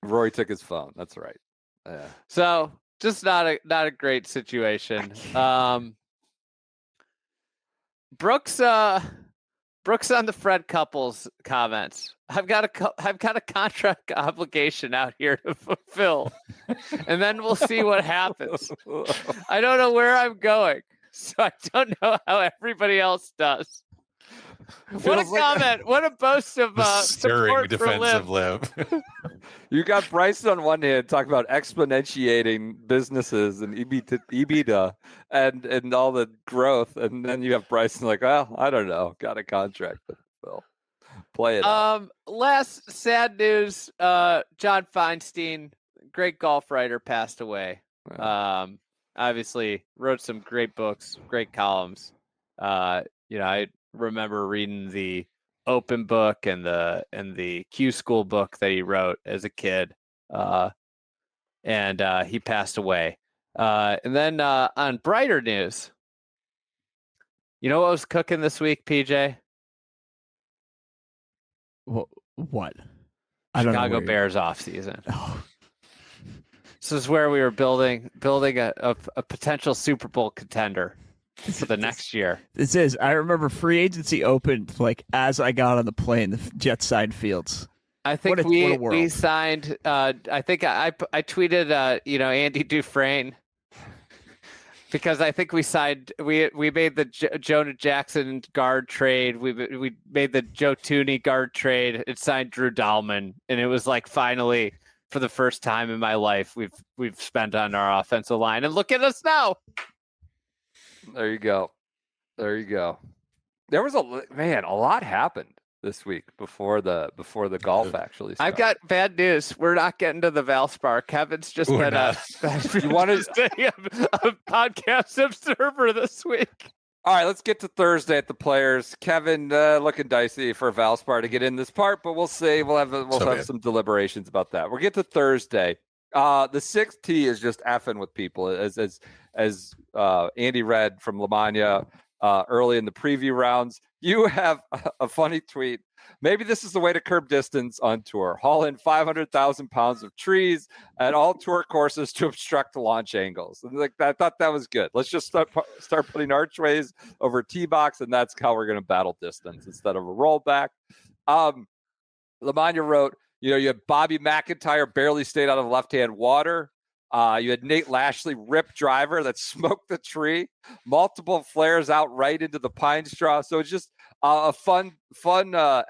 Rory took his phone. That's right. Yeah. So just not a great situation. Brooks on the Fred Couples comments. I've got a contract obligation out here to fulfill, and then we'll see what happens. I don't know where I'm going, so I don't know how everybody else does. What a comment! What a boast of stirring support for defensive Liv. You got Bryson on one hand talking about exponentiating businesses and EBITDA and all the growth, and then you have Bryson like, well, I don't know, got a contract, but well, play it. Last sad news: John Feinstein, great golf writer, passed away. Obviously, wrote some great books, great columns. I remember reading the Open book and the Q School book that he wrote as a kid, and he passed away. And then on brighter news, you know what was cooking this week, PJ? What? Chicago Bears off season. This is where we were building a potential Super Bowl contender for the next year. This is. I remember free agency opened like as I got on the plane, the Jets side fields. I think we signed. I think I tweeted. Andy Dufresne, because I think we signed. We made the Jonah Jackson guard trade. We made the Joe Tooney guard trade. It signed Drew Dahlman, and it was like finally, for the first time in my life, we've spent on our offensive line. And look at us now. There you go. There was a lot happened this week before the golf actually started. I've got bad news. We're not getting to the Valspar. Kevin's just been You want to stay a podcast observer this week. All right, let's get to Thursday at the Players. Kevin looking dicey for Valspar to get in this part, but we'll see. We'll have some deliberations about that. We'll get to Thursday. The sixth tee is just effing with people, as Andy read from Lamagna. early in the preview rounds. You have a funny tweet. Maybe this is the way to curb distance on tour. Haul in 500,000 pounds of trees at all tour courses to obstruct launch angles. And I thought that was good. Let's just start putting archways over tee box, and that's how we're going to battle distance instead of a rollback. Lamagna wrote, you had Bobby McIntyre barely stayed out of left-hand water. You had Nate Lashley rip driver that smoked the tree, multiple flares out right into the pine straw. So it's just a fun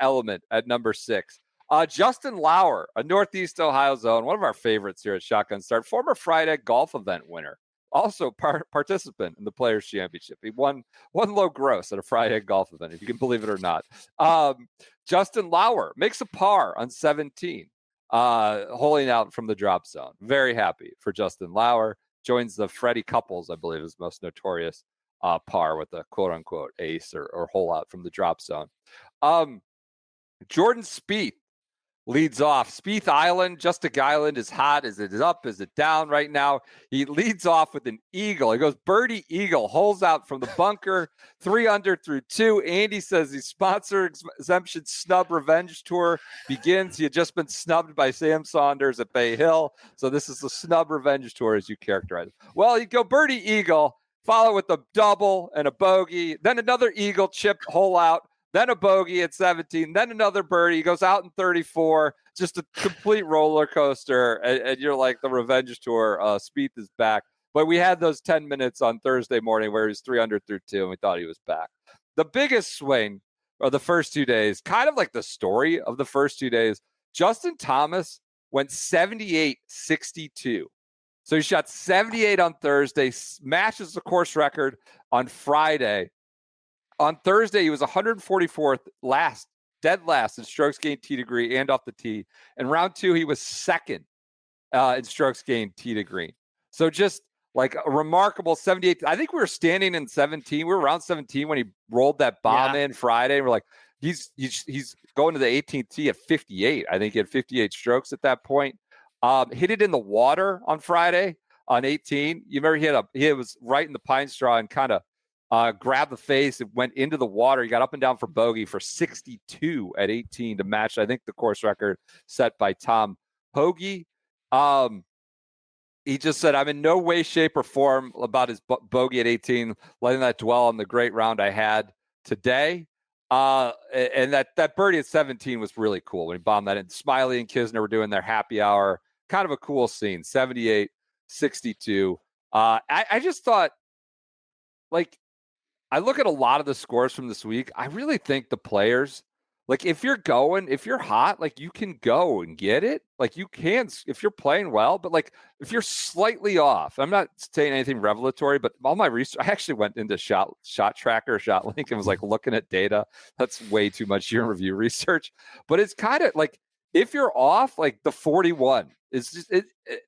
element at number 6. Justin Lauer, a Northeast Ohio zone, one of our favorites here at Shotgun Start, former Friday golf event winner, also participant in the Players Championship. He won low gross at a Friday golf event, if you can believe it or not. Justin Lauer makes a par on 17. Holing out from the drop zone. Very happy for Justin Lauer. Joins the Freddie Couples, I believe, is most notorious par with a quote-unquote ace or hole out from the drop zone. Jordan Spieth leads off. Spieth Island, Justic Island is hot. Is it up? Is it down right now? He leads off with an eagle. He goes birdie eagle, holes out from the bunker, 3 under through 2. Andy says the sponsor exemption snub revenge tour begins. He had just been snubbed by Sam Saunders at Bay Hill. So this is the snub revenge tour as you characterize it. Well, you go birdie eagle, follow with a double and a bogey, then another eagle chip hole out, then a bogey at 17, then another birdie. He goes out in 34, just a complete roller coaster. And you're like, the revenge tour, Spieth is back. But we had those 10 minutes on Thursday morning where he was 3 under through 2, and we thought he was back. The biggest swing of the first 2 days, kind of like the story of the first 2 days, Justin Thomas went 78-62. So he shot 78 on Thursday, matches the course record on Friday. On Thursday, he was 144th dead last in strokes gained tee degree and off the tee. And round 2, he was second in strokes gained tee to green. So just like a remarkable 78. I think we were standing in 17. We were around 17 when he rolled that bomb in Friday. And we're like, he's going to the 18th tee at 58. I think he had 58 strokes at that point. Hit it in the water on Friday on 18. You remember he was right in the pine straw and kind of grabbed the face. It went into the water. He got up and down for bogey for 62 at 18 to match, I think, the course record set by Tom Hoagie. He just said, I'm in no way, shape, or form about his bogey at 18, letting that dwell on the great round I had today. And that birdie at 17 was really cool when he bombed that in. Smiley and Kisner were doing their happy hour. Kind of a cool scene, 78-62. I just thought, like, I look at a lot of the scores from this week. I really think the players, like, if you're hot, like, you can go and get it. Like, you can, if you're playing well, but like, if you're slightly off, I'm not saying anything revelatory, but all my research, I actually went into shot tracker, shot link, and was like looking at data. That's way too much year in review research, but it's kind of like, if you're off, like the 41 is just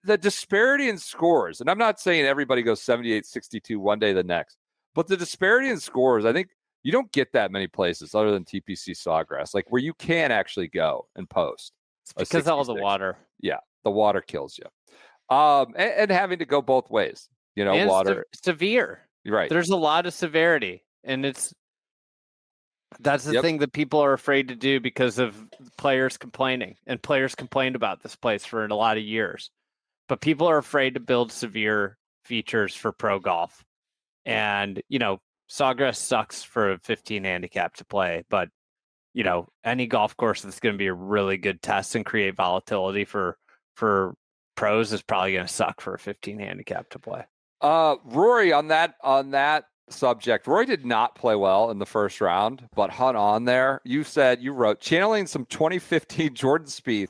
the disparity in scores. And I'm not saying everybody goes 78-62 one day, the next. But the disparity in scores, I think you don't get that many places other than TPC Sawgrass, like where you can actually go and post. It's because of all the water. Yeah, the water kills you. And having to go both ways, and water. Severe. Right. There's a lot of severity. And that's the thing that people are afraid to do because of players complaining. And players complained about this place for a lot of years. But people are afraid to build severe features for pro golf. And, Sawgrass sucks for a 15 handicap to play, but, any golf course that's going to be a really good test and create volatility for pros is probably going to suck for a 15 handicap to play. Rory, on that subject, Rory did not play well in the first round, but hung on there. You wrote, channeling some 2015 Jordan Spieth.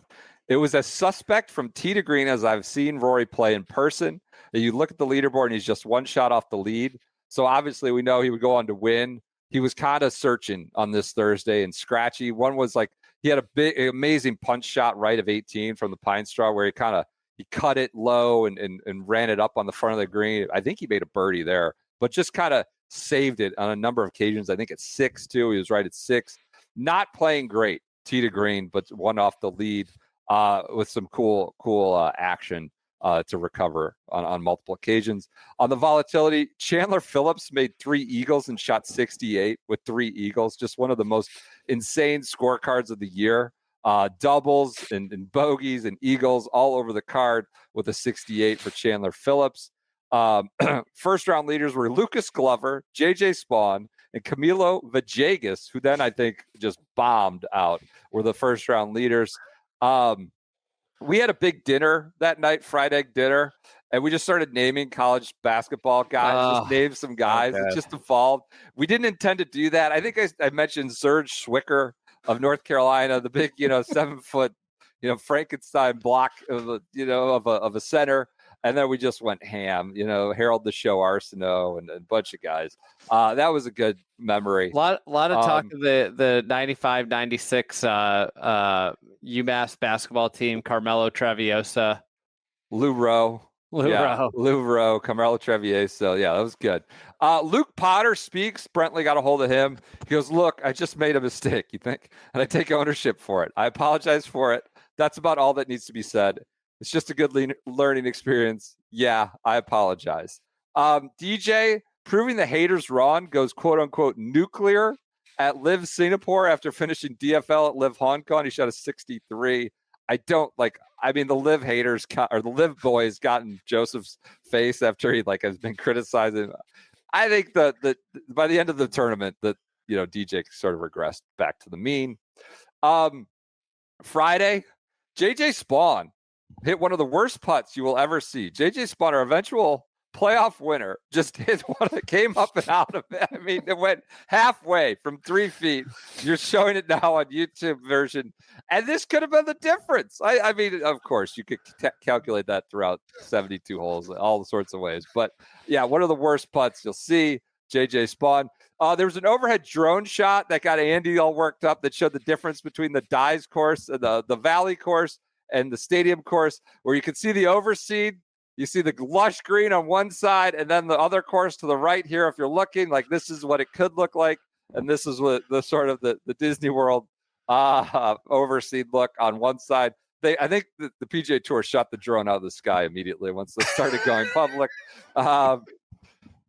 It was as suspect from tee to green as I've seen Rory play in person. You look at the leaderboard and he's just one shot off the lead. So obviously we know he would go on to win. He was kind of searching on this Thursday and scratchy. One was like, he had a big, amazing punch shot right of 18 from the pine straw where he cut it low and ran it up on the front of the green. I think he made a birdie there, but just kind of saved it on a number of occasions. I think at 6 too. He was right at 6. Not playing great tee to green, but one off the lead with some cool action to recover on multiple occasions. On the volatility, Chandler Phillips made 3 eagles and shot 68 with 3 eagles. Just one of the most insane scorecards of the year. Doubles and bogeys and eagles all over the card with a 68 for Chandler Phillips. First round leaders were Lucas Glover, JJ Spaun, and Camilo Villegas, who then I think just bombed out, were the first round leaders. We had a big dinner that night, fried egg dinner, and we just started naming college basketball guys. Just named some guys. Okay. It just evolved. We didn't intend to do that. I think I mentioned Serge Zwicker of North Carolina, the big, 7-foot, Frankenstein block of a center. And then we just went ham, Harold the Show Arsenault and a bunch of guys. That was a good memory. A lot of talk of the 95-96 UMass basketball team, Carmelo Travieso. Lou Rowe, Carmelo Travieso. Yeah, that was good. Luke Potter speaks. Brentley got a hold of him. He goes, look, I just made a mistake, you think? And I take ownership for it. I apologize for it. That's about all that needs to be said. It's just a good learning experience. Yeah, I apologize. DJ, proving the haters wrong, goes quote unquote nuclear at Live Singapore after finishing DFL at Live Hong Kong. He shot a 63. The Live haters or the Live boys got in Joseph's face after he has been criticizing. I think that by the end of the tournament that DJ sort of regressed back to the mean. Friday, JJ Spaun hit one of the worst putts you will ever see. JJ Spaun, our eventual playoff winner, just hit one that came up and out of it. I mean, it went halfway from 3 feet. You're showing it now on YouTube version. And this could have been the difference. I mean, of course, you could calculate that throughout 72 holes, all sorts of ways. But yeah, one of the worst putts you'll see, JJ Spaun. There was an overhead drone shot that got Andy all worked up that showed the difference between the Dyes course, the Valley course, and the stadium course, where you can see the overseed. You see the lush green on one side, and then the other course to the right here. If you're looking, this is what it could look like, and this is what the sort of the Disney World overseed look on one side. I think the PGA Tour shot the drone out of the sky immediately once they started going public.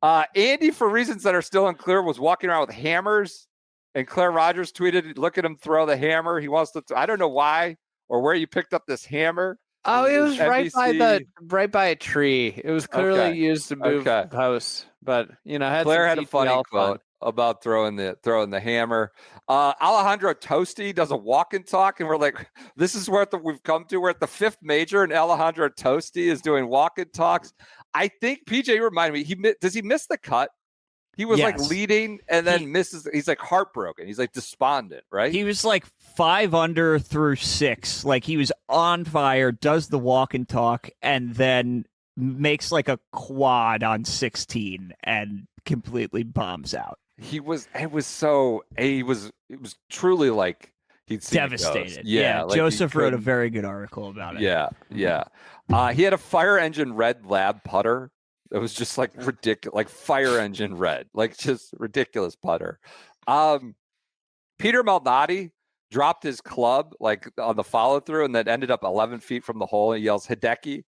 Andy, for reasons that are still unclear, was walking around with hammers, and Claire Rogers tweeted, "Look at him throw the hammer. He wants to." I don't know why or where you picked up this hammer. Oh, it was right by a tree. It was clearly used to move the post. But Claire had a funny quote about throwing the hammer. Alejandro Tosti does a walk and talk, and we're like, this is where we've come to. We're at the 5th major, and Alejandro Tosti is doing walk and talks. I think PJ reminded me. Does he miss the cut? He was leading and then misses. He's heartbroken. He's despondent, right? He was 5 under through 6. He was on fire, does the walk and talk, and then makes a quad on 16 and completely bombs out. It was truly he'd seen devastated. Yeah, Joseph wrote a very good article about it. Yeah. He had a fire engine red lab putter. It was just ridiculous, fire engine red, just ridiculous putter. Peter Malnati dropped his club on the follow through and then ended up 11 feet from the hole and yells Hideki.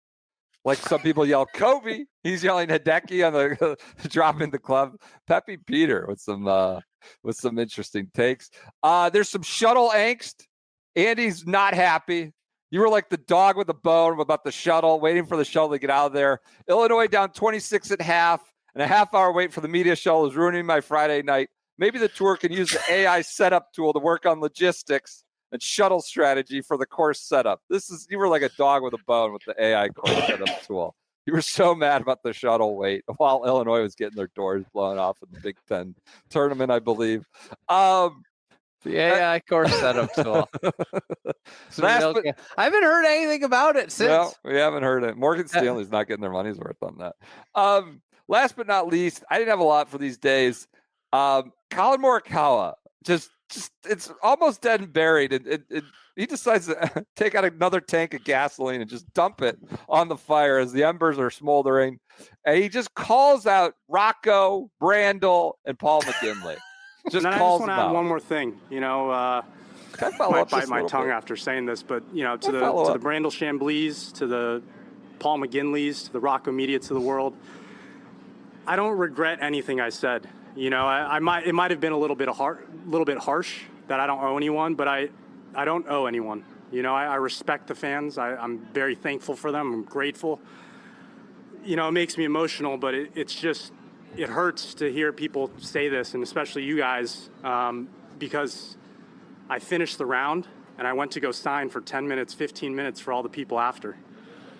Some people yell Kobe. He's yelling Hideki on the dropping the club. Pepe Peter with some interesting takes. There's some shuttle angst. Andy's not happy. You were like the dog with a bone about the shuttle, waiting for the shuttle to get out of there. Illinois down 26 at half, and a half-hour wait for the media shuttle is ruining my Friday night. Maybe the tour can use the AI setup tool to work on logistics and shuttle strategy for the course setup. You were like a dog with a bone with the AI course setup tool. You were so mad about the shuttle wait while Illinois was getting their doors blown off in the Big Ten tournament, I believe. The AI course setup tool. I haven't heard anything about it since. No, we haven't heard it. Morgan Stanley's not getting their money's worth on that. Last but not least, I didn't have a lot for these days. Collin Morikawa, just it's almost dead and buried. And he decides to take out another tank of gasoline and just dump it on the fire as the embers are smoldering. And he just calls out Rocco, Brandel, and Paul McGinley. I just want to add one more thing. I might bite my tongue after saying this, but to the Brandel Chamblees, to the Paul McGinley's, to the Rocco Mediates of the world. I don't regret anything I said. You know, it might have been a little bit harsh that I don't owe anyone, but I don't owe anyone. You know, I respect the fans. I'm very thankful for them. I'm grateful. You know, it makes me emotional, but it hurts to hear people say this, and especially you guys, because I finished the round and I went to go sign for 10 minutes, 15 minutes for all the people after.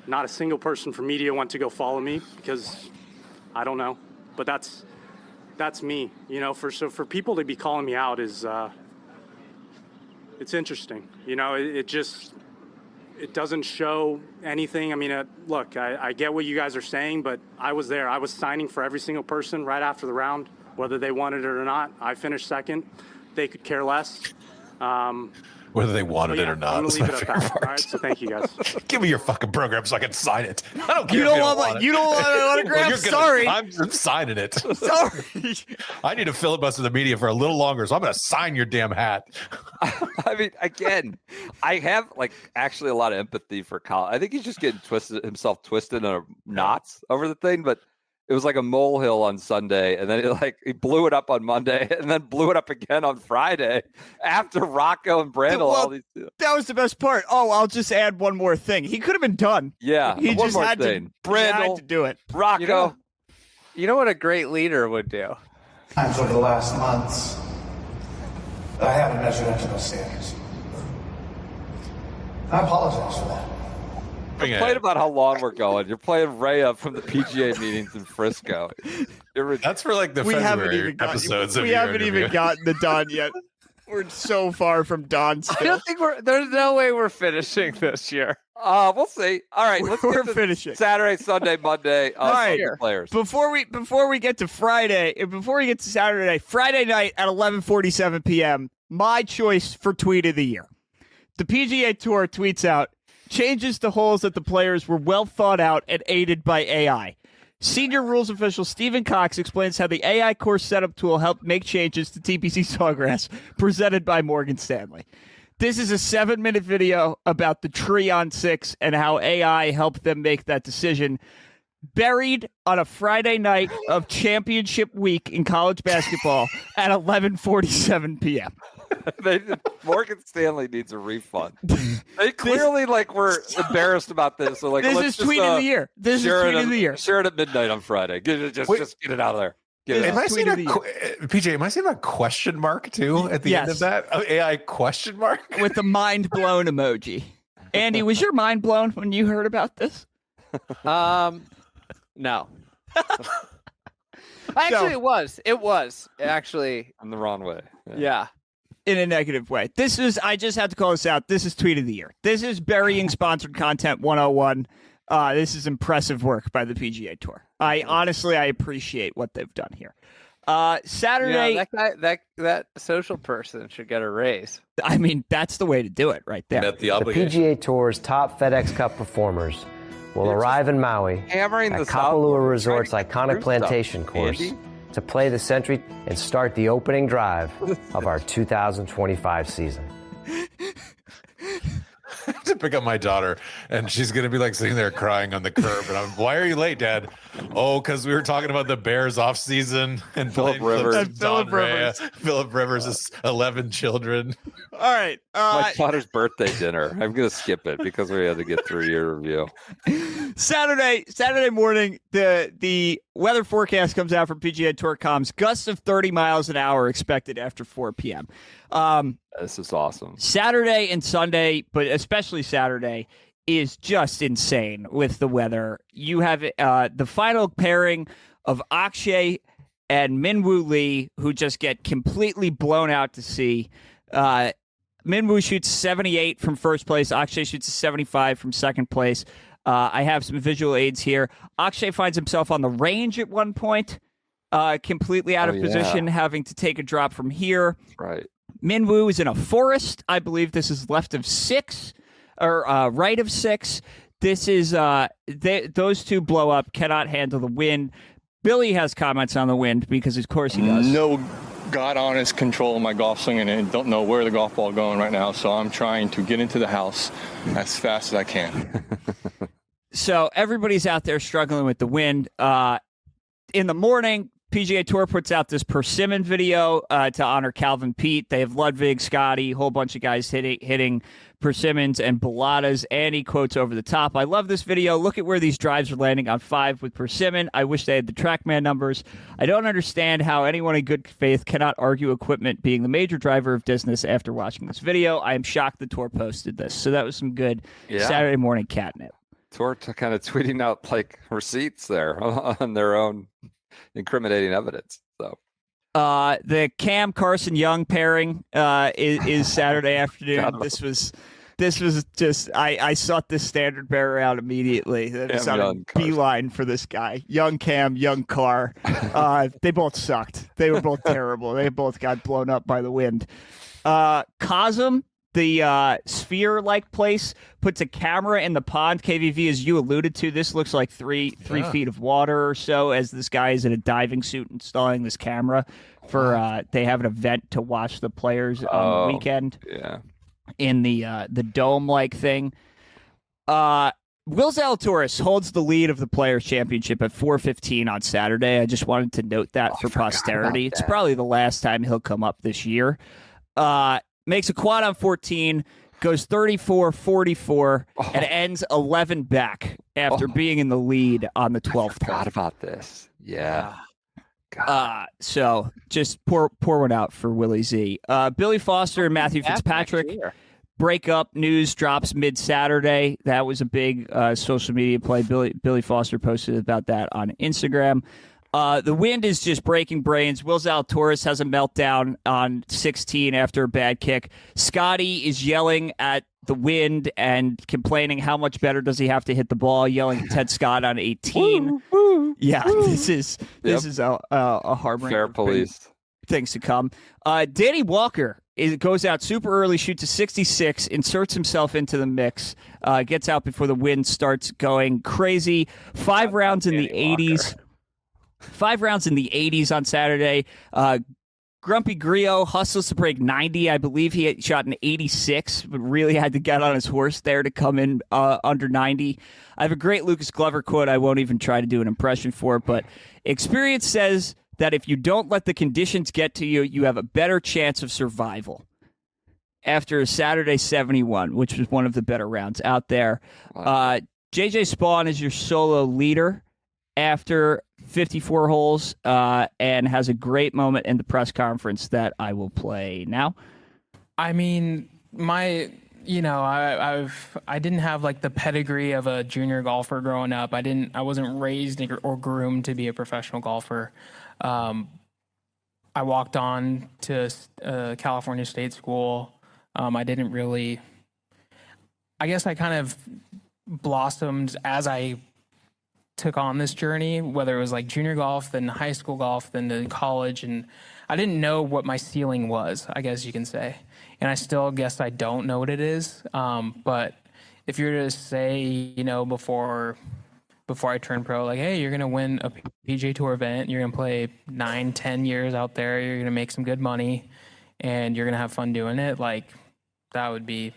Not a single person from media went to go follow me because I don't know, but that's me. You know, for people to be calling me out is it's interesting. You know, it doesn't show anything. I mean, look, I get what you guys are saying, but I was there. I was signing for every single person right after the round, whether they wanted it or not. I finished second. They could care less. Whether they wanted it or not. I'm going to leave it at that. All right, so thank you, guys. Give me your fucking program so I can sign it. I don't care. You don't want an autograph? Sorry. I'm signing it. Sorry. I need to filibuster the media for a little longer, so I'm going to sign your damn hat. I mean, again, I have actually a lot of empathy for Collin. I think he's just getting himself twisted in knots over the thing, but it was like a molehill on Sunday, and then he blew it up on Monday, and then blew it up again on Friday after Rocco and Brandel. That was the best part. Oh, I'll just add one more thing. He could have been done. Yeah, he one just more had thing. Brandel to do it. Rocco. You know what a great leader would do? Times over the last months, I haven't measured up to those standards. I apologize for that. Complain about how long we're going. You're playing Rhea from the PGA meetings in Frisco. That's for the February episodes. We haven't even gotten the Don yet. We're so far from Don still. I don't think there's no way we're finishing this year. We'll see. All right, we're finishing Saturday, Sunday, Monday. All right, players. Before we get to Friday, before we get to Saturday, Friday night at 11:47 p.m. My choice for tweet of the year. The PGA Tour tweets out, changes to holes that the players were well thought out and aided by AI. Senior rules official Stephen Cox explains how the AI course setup tool helped make changes to TPC Sawgrass, presented by Morgan Stanley. This is a 7-minute video about the tree on 6 and how AI helped them make that decision. Buried on a Friday night of championship week in college basketball at 11:47 p.m. Morgan Stanley needs a refund. They clearly were embarrassed about this. So this is tweet of the year. This is tweet of the year. Share it at midnight on Friday. Just get it out of there. Am I seeing PJ? Am I seeing a question mark too at the end of that? AI question mark with the mind blown emoji. Andy, was your mind blown when you heard about this? No. Actually, it was. It was actually in the wrong way. Yeah. In a negative way. I just had to call this out. This is tweet of the year. This is burying sponsored content 101. This is impressive work by the PGA Tour. I appreciate what they've done here. Saturday, that social person should get a raise. I mean, that's the way to do it right there. The PGA Tour's top FedEx Cup performers will arrive in Maui at Kapalua Resort's iconic plantation course to play the Century and start the opening drive of our 2025 season. To pick up my daughter, and she's gonna be sitting there crying on the curb, and why are you late, Dad? Oh, because we were talking about the Bears off season and Philip Rivers. Philip Rivers' 11 children. All right, my daughter's birthday dinner. I'm gonna skip it because we had to get through your review. Saturday morning, the weather forecast comes out from PGA Tour comms. Gusts of 30 miles an hour expected after 4 p.m. This is awesome. Saturday and Sunday, but especially Saturday, is just insane with the weather. You have the final pairing of Akshay and Minwoo Lee, who just get completely blown out to sea. Minwoo shoots 78 from first place. Akshay shoots a 75 from second place. I have some visual aids here. Akshay finds himself on the range at one point, completely out of position, having to take a drop from here. Right. Minwoo is in a forest. I believe this is left of 6 or right of 6. This is those two blow up, cannot handle the wind. Billy has comments on the wind because, of course, he does. No God-honest control of my golf swing, and I don't know where the golf ball is going right now, so I'm trying to get into the house as fast as I can. So everybody's out there struggling with the wind. In the morning, PGA Tour puts out this persimmon video to honor Calvin Peete. They have Ludwig, Scotty, a whole bunch of guys hitting persimmons and baladas. And he quotes over the top, "I love this video. Look at where these drives are landing on 5 with persimmon. I wish they had the TrackMan numbers. I don't understand how anyone in good faith cannot argue equipment being the major driver of business after watching this video. I am shocked the Tour posted this." So that was some good Saturday morning catnip. Tour kind of tweeting out like receipts there on their own incriminating evidence. So the Cam Carson Young pairing is Saturday afternoon. This was just I sought this standard bearer out immediately. It was on a beeline for this guy. Young Cam, young Carr. They both sucked. They were both terrible. They both got blown up by the wind. Cosm, the sphere-like place, puts a camera in the pond. KVV, as you alluded to, this looks like three feet of water or so, as this guy is in a diving suit installing this camera for they have an event to watch the players on the weekend. Yeah. In the dome-like thing. Will Zalatoris holds the lead of the Players' Championship at 4:15 on Saturday. I just wanted to note that for posterity. It's probably the last time he'll come up this year. Makes a quad on 14, goes 34-44, and ends 11 back after being in the lead on the 12th. I forgot about this. Yeah. So just pour one out for Willie Z. Billy Foster and Matthew Fitzpatrick breakup news drops mid-Saturday. That was a big social media play. Billy Foster posted about that on Instagram. The wind is just breaking brains. Will Zalatoris has a meltdown on 16 after a bad kick. Scotty is yelling at the wind and complaining how much better does he have to hit the ball, yelling at Ted Scott on 18. Yeah, this is a harboring fair police things to come. Danny Walker goes out super early, shoots a 66, inserts himself into the mix, gets out before the wind starts going crazy. 5 rounds in the 80s. 5 rounds in the 80s on Saturday. Grumpy Griot hustles to break 90. I believe he had shot an 86, but really had to get on his horse there to come in under 90. I have a great Lucas Glover quote I won't even try to do an impression for, but experience says that if you don't let the conditions get to you, you have a better chance of survival. After Saturday 71, which was one of the better rounds out there. JJ Spaun is your solo leader after 54 holes and has a great moment in the press conference that I will play now. I mean, I didn't have like the pedigree of a junior golfer growing up. I wasn't raised or groomed to be a professional golfer. I walked on to California State School. I didn't really, I guess I kind of blossomed as I took on this journey, whether it was like junior golf, then high school golf, then to college, and I didn't know what my ceiling was, I guess you can say. And I still guess I don't know what it is. But if you're to say, before I turn pro, like, hey, you're going to win a PGA Tour event, you're going to play 9-10 years out there, you're going to make some good money, and you're going to have fun doing it, like that would be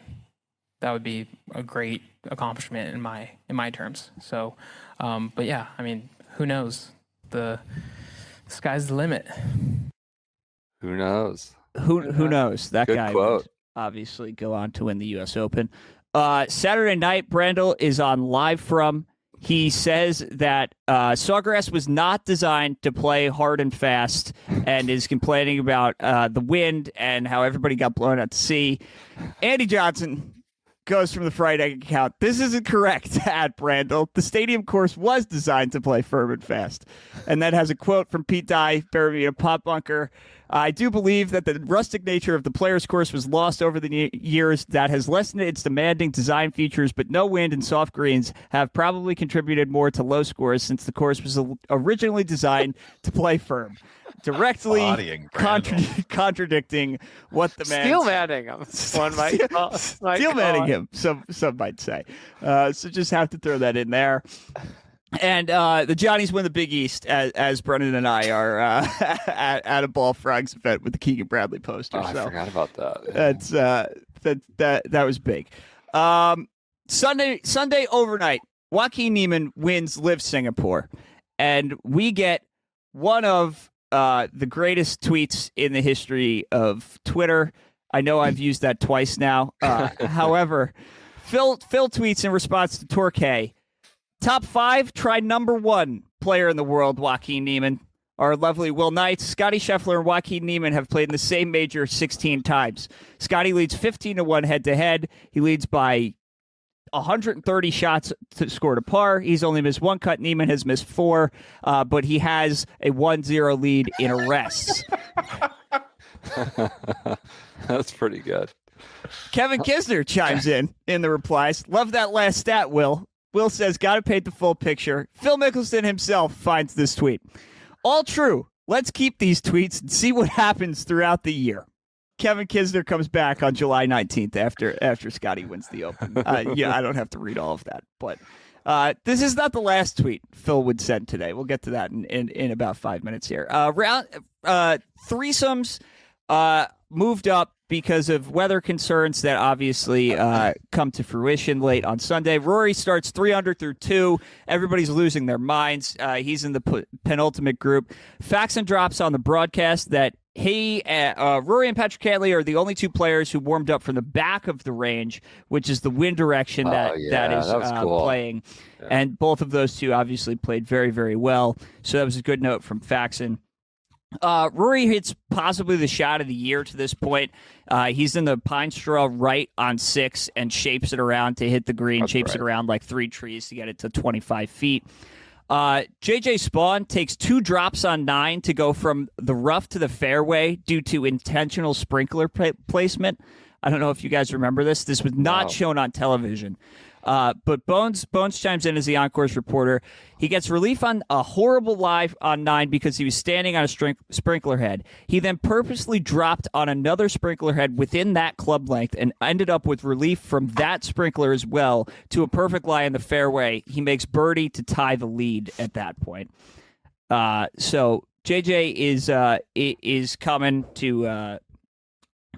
a great accomplishment in my terms. So, but yeah, I mean, who knows? The sky's the limit. Who knows? Who knows? That Good guy quote. would obviously go on to win the U.S. Open. Saturday night, Brandel is on Live From. He says that Sawgrass was not designed to play hard and fast and is complaining about the wind and how everybody got blown out to sea. Andy Johnson goes from the Friday account. This isn't correct, at Brandel. The stadium course was designed to play firm and fast. And then has a quote from Pete Dye, buried in a pop bunker. I do believe that the rustic nature of the Players course was lost over the years. That has lessened its demanding design features, but no wind and soft greens have probably contributed more to low scores since the course was originally designed to play firm. Directly contradicting what the man Steel-manning him. One might Steel-manning him, some might say. So just have to throw that in there. And the Johnnies win the Big East as Brennan and I are at a Ball Frogs event with the Keegan Bradley poster. I forgot about that. That's that was big. Sunday overnight. Joaquin Niemann wins Live Singapore, and we get one of the greatest tweets in the history of Twitter. I know I've used that twice now. However, Phil tweets in response to Torquay, top 5, try number 1 player in the world, Joaquin Niemann. Our lovely Will Knight, Scotty Scheffler, and Joaquin Niemann have played in the same major 16 times. Scotty leads 15-1 head-to-head. He leads by 130 shots to score to par. He's only missed 1 cut. Niemann has missed 4, but he has a 1-0 lead in arrests. That's pretty good. Kevin Kisner chimes in the replies. Love that last stat, Will. Will says, got to paint the full picture. Phil Mickelson himself finds this tweet. All true. Let's keep these tweets and see what happens throughout the year. Kevin Kisner comes back on July 19th after Scotty wins the Open. Yeah, I don't have to read all of that. But this is not the last tweet Phil would send today. We'll get to that in about 5 minutes here. Threesomes moved up because of weather concerns that obviously come to fruition late on Sunday. Rory starts 3 under through 2. Everybody's losing their minds. He's in the penultimate group. Faxon drops on the broadcast that Rory and Patrick Cantlay are the only 2 players who warmed up from the back of the range, which is the wind direction that is cool. playing. Yeah. And both of those 2 obviously played very, very well. So that was a good note from Faxon. Rory hits possibly the shot of the year to this point. He's in the pine straw right on 6 and shapes it around to hit the green, it around like 3 trees to get it to 25 feet. JJ Spaun takes 2 drops on 9 to go from the rough to the fairway due to intentional sprinkler placement. I don't know if you guys remember this. This was not shown on television. But Bones chimes in as the Encore's reporter. He gets relief on a horrible live on 9 because he was standing on a sprinkler head. He then purposely dropped on another sprinkler head within that club length and ended up with relief from that sprinkler as well to a perfect lie in the fairway. He makes birdie to tie the lead at that point. So JJ is coming to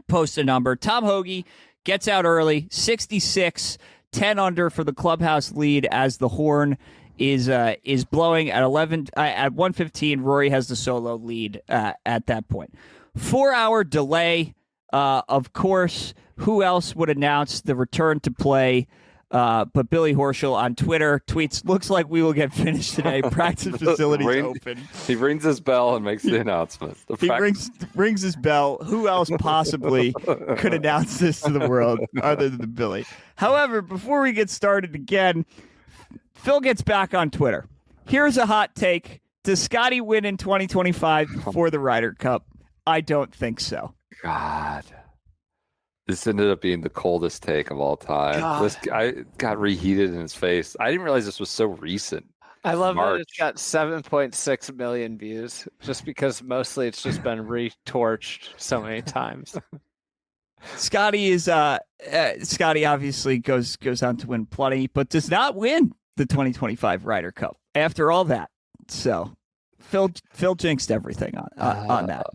post a number. Tom Hoagie gets out early, 66. 10 under for the clubhouse lead as the horn is blowing at 1:15. Rory has the solo lead at that point. 4-hour delay. Of course, who else would announce the return to play but Billy Horschel on Twitter tweets, looks like we will get finished today. Practice facilities open. He rings his bell and makes the announcement. He rings his bell. Who else possibly could announce this to the world other than Billy? However, before we get started again, Phil gets back on Twitter. Here's a hot take. Does Scotty win in 2025 for the Ryder Cup? I don't think so. God. This ended up being the coldest take of all time. This guy got reheated in his face. I didn't realize this was so recent. I love that it's got 7.6 million views, just because mostly it's just been retorched so many times. Scotty obviously goes on to win plenty, but does not win the 2025 Ryder Cup after all that. So Phil jinxed everything on that.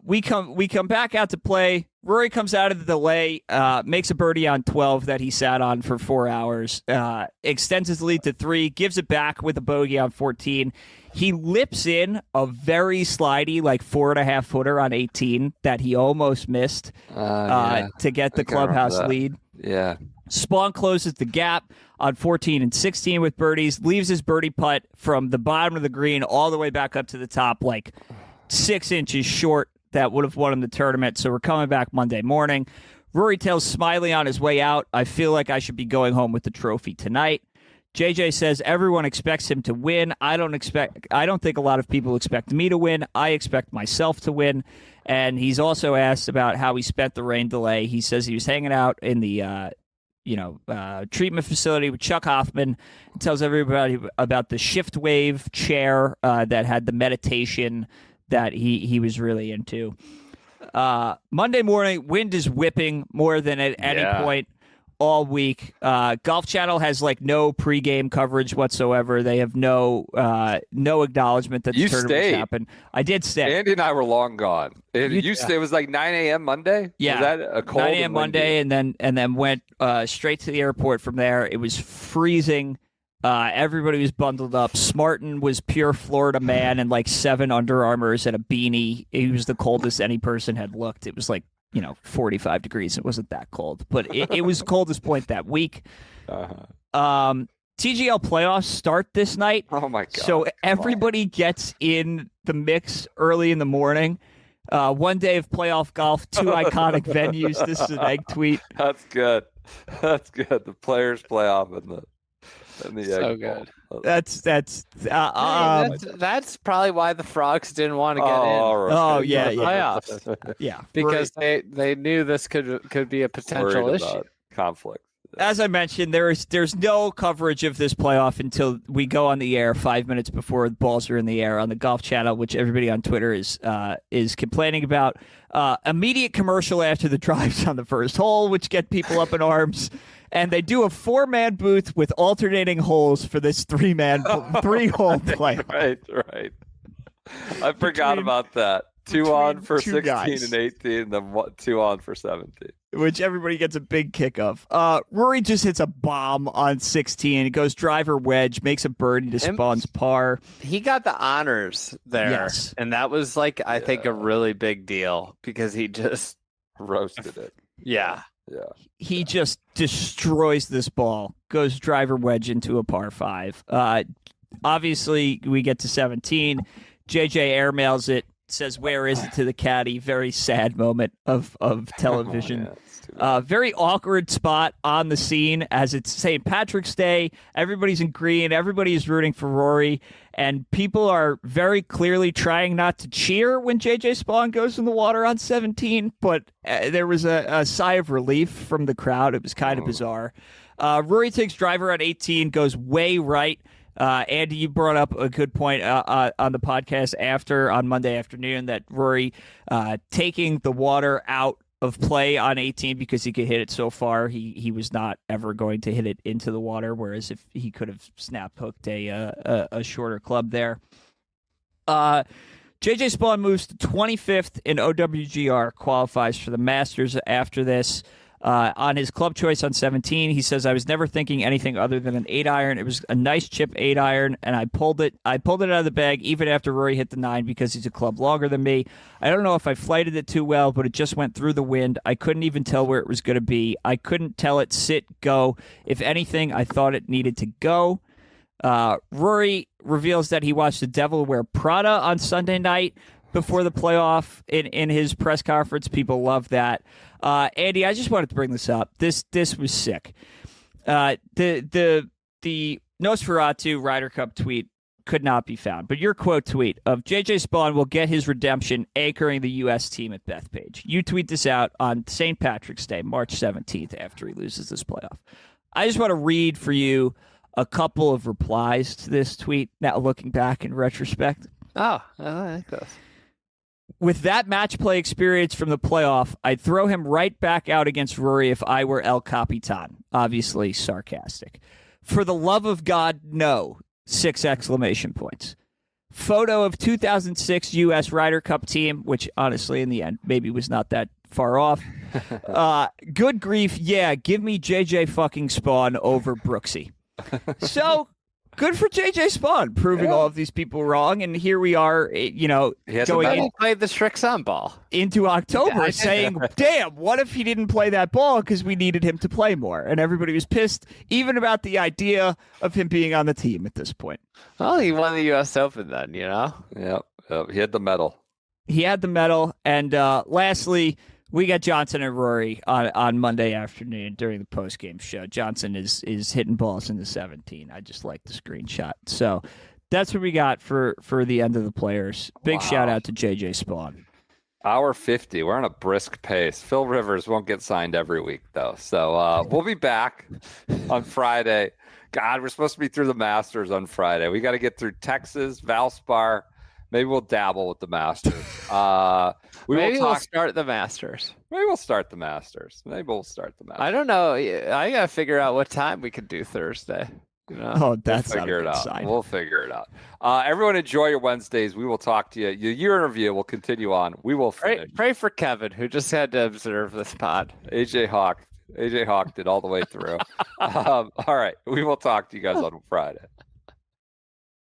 We come back out to play. Rory comes out of the delay, makes a birdie on 12 that he sat on for 4 hours, extends his lead to 3, gives it back with a bogey on 14. He lips in a very slidey, like 4.5 footer on 18 that he almost missed to get the clubhouse lead. Yeah. Spaun closes the gap on 14 and 16 with birdies, leaves his birdie putt from the bottom of the green all the way back up to the top, like 6 inches short. That would have won him the tournament. So we're coming back Monday morning. Rory tells Smiley on his way out, I feel like I should be going home with the trophy tonight. JJ says everyone expects him to win. I don't think a lot of people expect me to win. I expect myself to win. And he's also asked about how he spent the rain delay. He says he was hanging out in the treatment facility with Chuck Hoffman. He tells everybody about the shift wave chair that had the meditation that he was really into. Monday morning, wind is whipping more than at any point all week. Golf Channel has like no pregame coverage whatsoever. They have no acknowledgement that the tournament's happened. I did stay. Andy and I were long gone. You stayed. It was like 9 a.m. Monday. Yeah, was that a cold 9 a.m. Monday, and then went straight to the airport from there. It was freezing Everybody was bundled up. Smartin was pure Florida man in like 7 Under Armours and a beanie. He was the coldest any person had looked. It was like, 45 degrees. It wasn't that cold, but it was the coldest point that week. TGL playoffs start this night. Oh my God. So everybody gets in the mix early in the morning. One day of playoff golf, 2 iconic venues. This is an egg tweet. That's good. That's good. The players playoff and the So egg good. bowl. That's probably why the Frogs didn't want to get in. Oh yeah, Playoffs. Yeah. Because they knew this could be a potential Worried issue. about conflict. As I mentioned, there's no coverage of this playoff until we go on the air 5 minutes before the balls are in the air on the Golf Channel, which everybody on Twitter is complaining about. Immediate commercial after the drives on the first hole, which get people up in arms. And they do a 4-man booth with alternating holes for this 3-hole playoff. Right. I forgot about that. 2 on for 16 guys. and 18, then 2 on for 17. Which everybody gets a big kick of. Rory just hits a bomb on 16. It goes driver wedge, makes a birdie to Spaun's par. He got the honors there. Yes. And that was I think a really big deal because he just roasted it. Yeah. Yeah. He just destroys this ball, goes driver wedge into a par 5. Obviously, we get to 17. JJ airmails it, says, "Where is it?" to the caddy. Very sad moment of television. Very awkward spot on the scene as it's St. Patrick's Day. Everybody's in green. Everybody is rooting for Rory. And people are very clearly trying not to cheer when JJ Spaun goes in the water on 17. But there was a sigh of relief from the crowd. It was kind of bizarre. Rory takes driver on 18, goes way right. Andy, you brought up a good point on the podcast on Monday afternoon that Rory taking the water out of play on 18 because he could hit it so far. He was not ever going to hit it into the water, whereas if he could have snap hooked a shorter club there. JJ Spaun moves to 25th in OWGR, qualifies for the Masters after this. On his club choice on 17, he says, "I was never thinking anything other than an 8-iron. It was a nice chip 8-iron, and I pulled it out of the bag even after Rory hit the 9 because he's a club longer than me. I don't know if I flighted it too well, but it just went through the wind. I couldn't even tell where it was going to be. I couldn't tell it sit, go. If anything, I thought it needed to go." Rory reveals that he watched The Devil Wear Prada on Sunday night before the playoff in his press conference. People love that. Andy, I just wanted to bring this up. This was sick. The Nosferatu Ryder Cup tweet could not be found, but your quote tweet of JJ Spaun will get his redemption anchoring the U.S. team at Bethpage. You tweet this out on St. Patrick's Day, March 17th, after he loses this playoff. I just want to read for you a couple of replies to this tweet, now looking back in retrospect. Oh, I like this. "With that match play experience from the playoff, I'd throw him right back out against Rory if I were El Capitan." Obviously sarcastic. "For the love of God, no. 6 exclamation points. Photo of 2006 U.S. Ryder Cup team, which honestly in the end maybe was not that far off. Good grief, yeah, give me JJ fucking Spaun over Brooksy." So good for JJ Spaun, proving all of these people wrong, and here we are, going played the Strixon ball into October, saying, "Damn, what if he didn't play that ball because we needed him to play more?" And everybody was pissed, even about the idea of him being on the team at this point. Well, he won the U.S. Open then, Yep. He had the medal. And lastly, we got Johnson and Rory on Monday afternoon during the postgame show. Johnson is hitting balls in the 17. I just like the screenshot. So that's what we got for the end of the players. Big shout out to JJ Spaun. Hour 50. We're on a brisk pace. Phil Rivers won't get signed every week, though. So we'll be back on Friday. God, we're supposed to be through the Masters on Friday. We got to get through Texas, Valspar. Maybe we'll dabble with the Masters. Maybe we'll start the Masters. Maybe we'll start the Masters. I don't know. I got to figure out what time we could do Thursday. Oh, that's we'll figure it out. We'll figure it out. Everyone enjoy your Wednesdays. We will talk to you. Your interview will continue on. We will finish. Pray for Kevin, who just had to observe this pod. AJ Hawk AJ hawked it all the way through. All right. We will talk to you guys on Friday.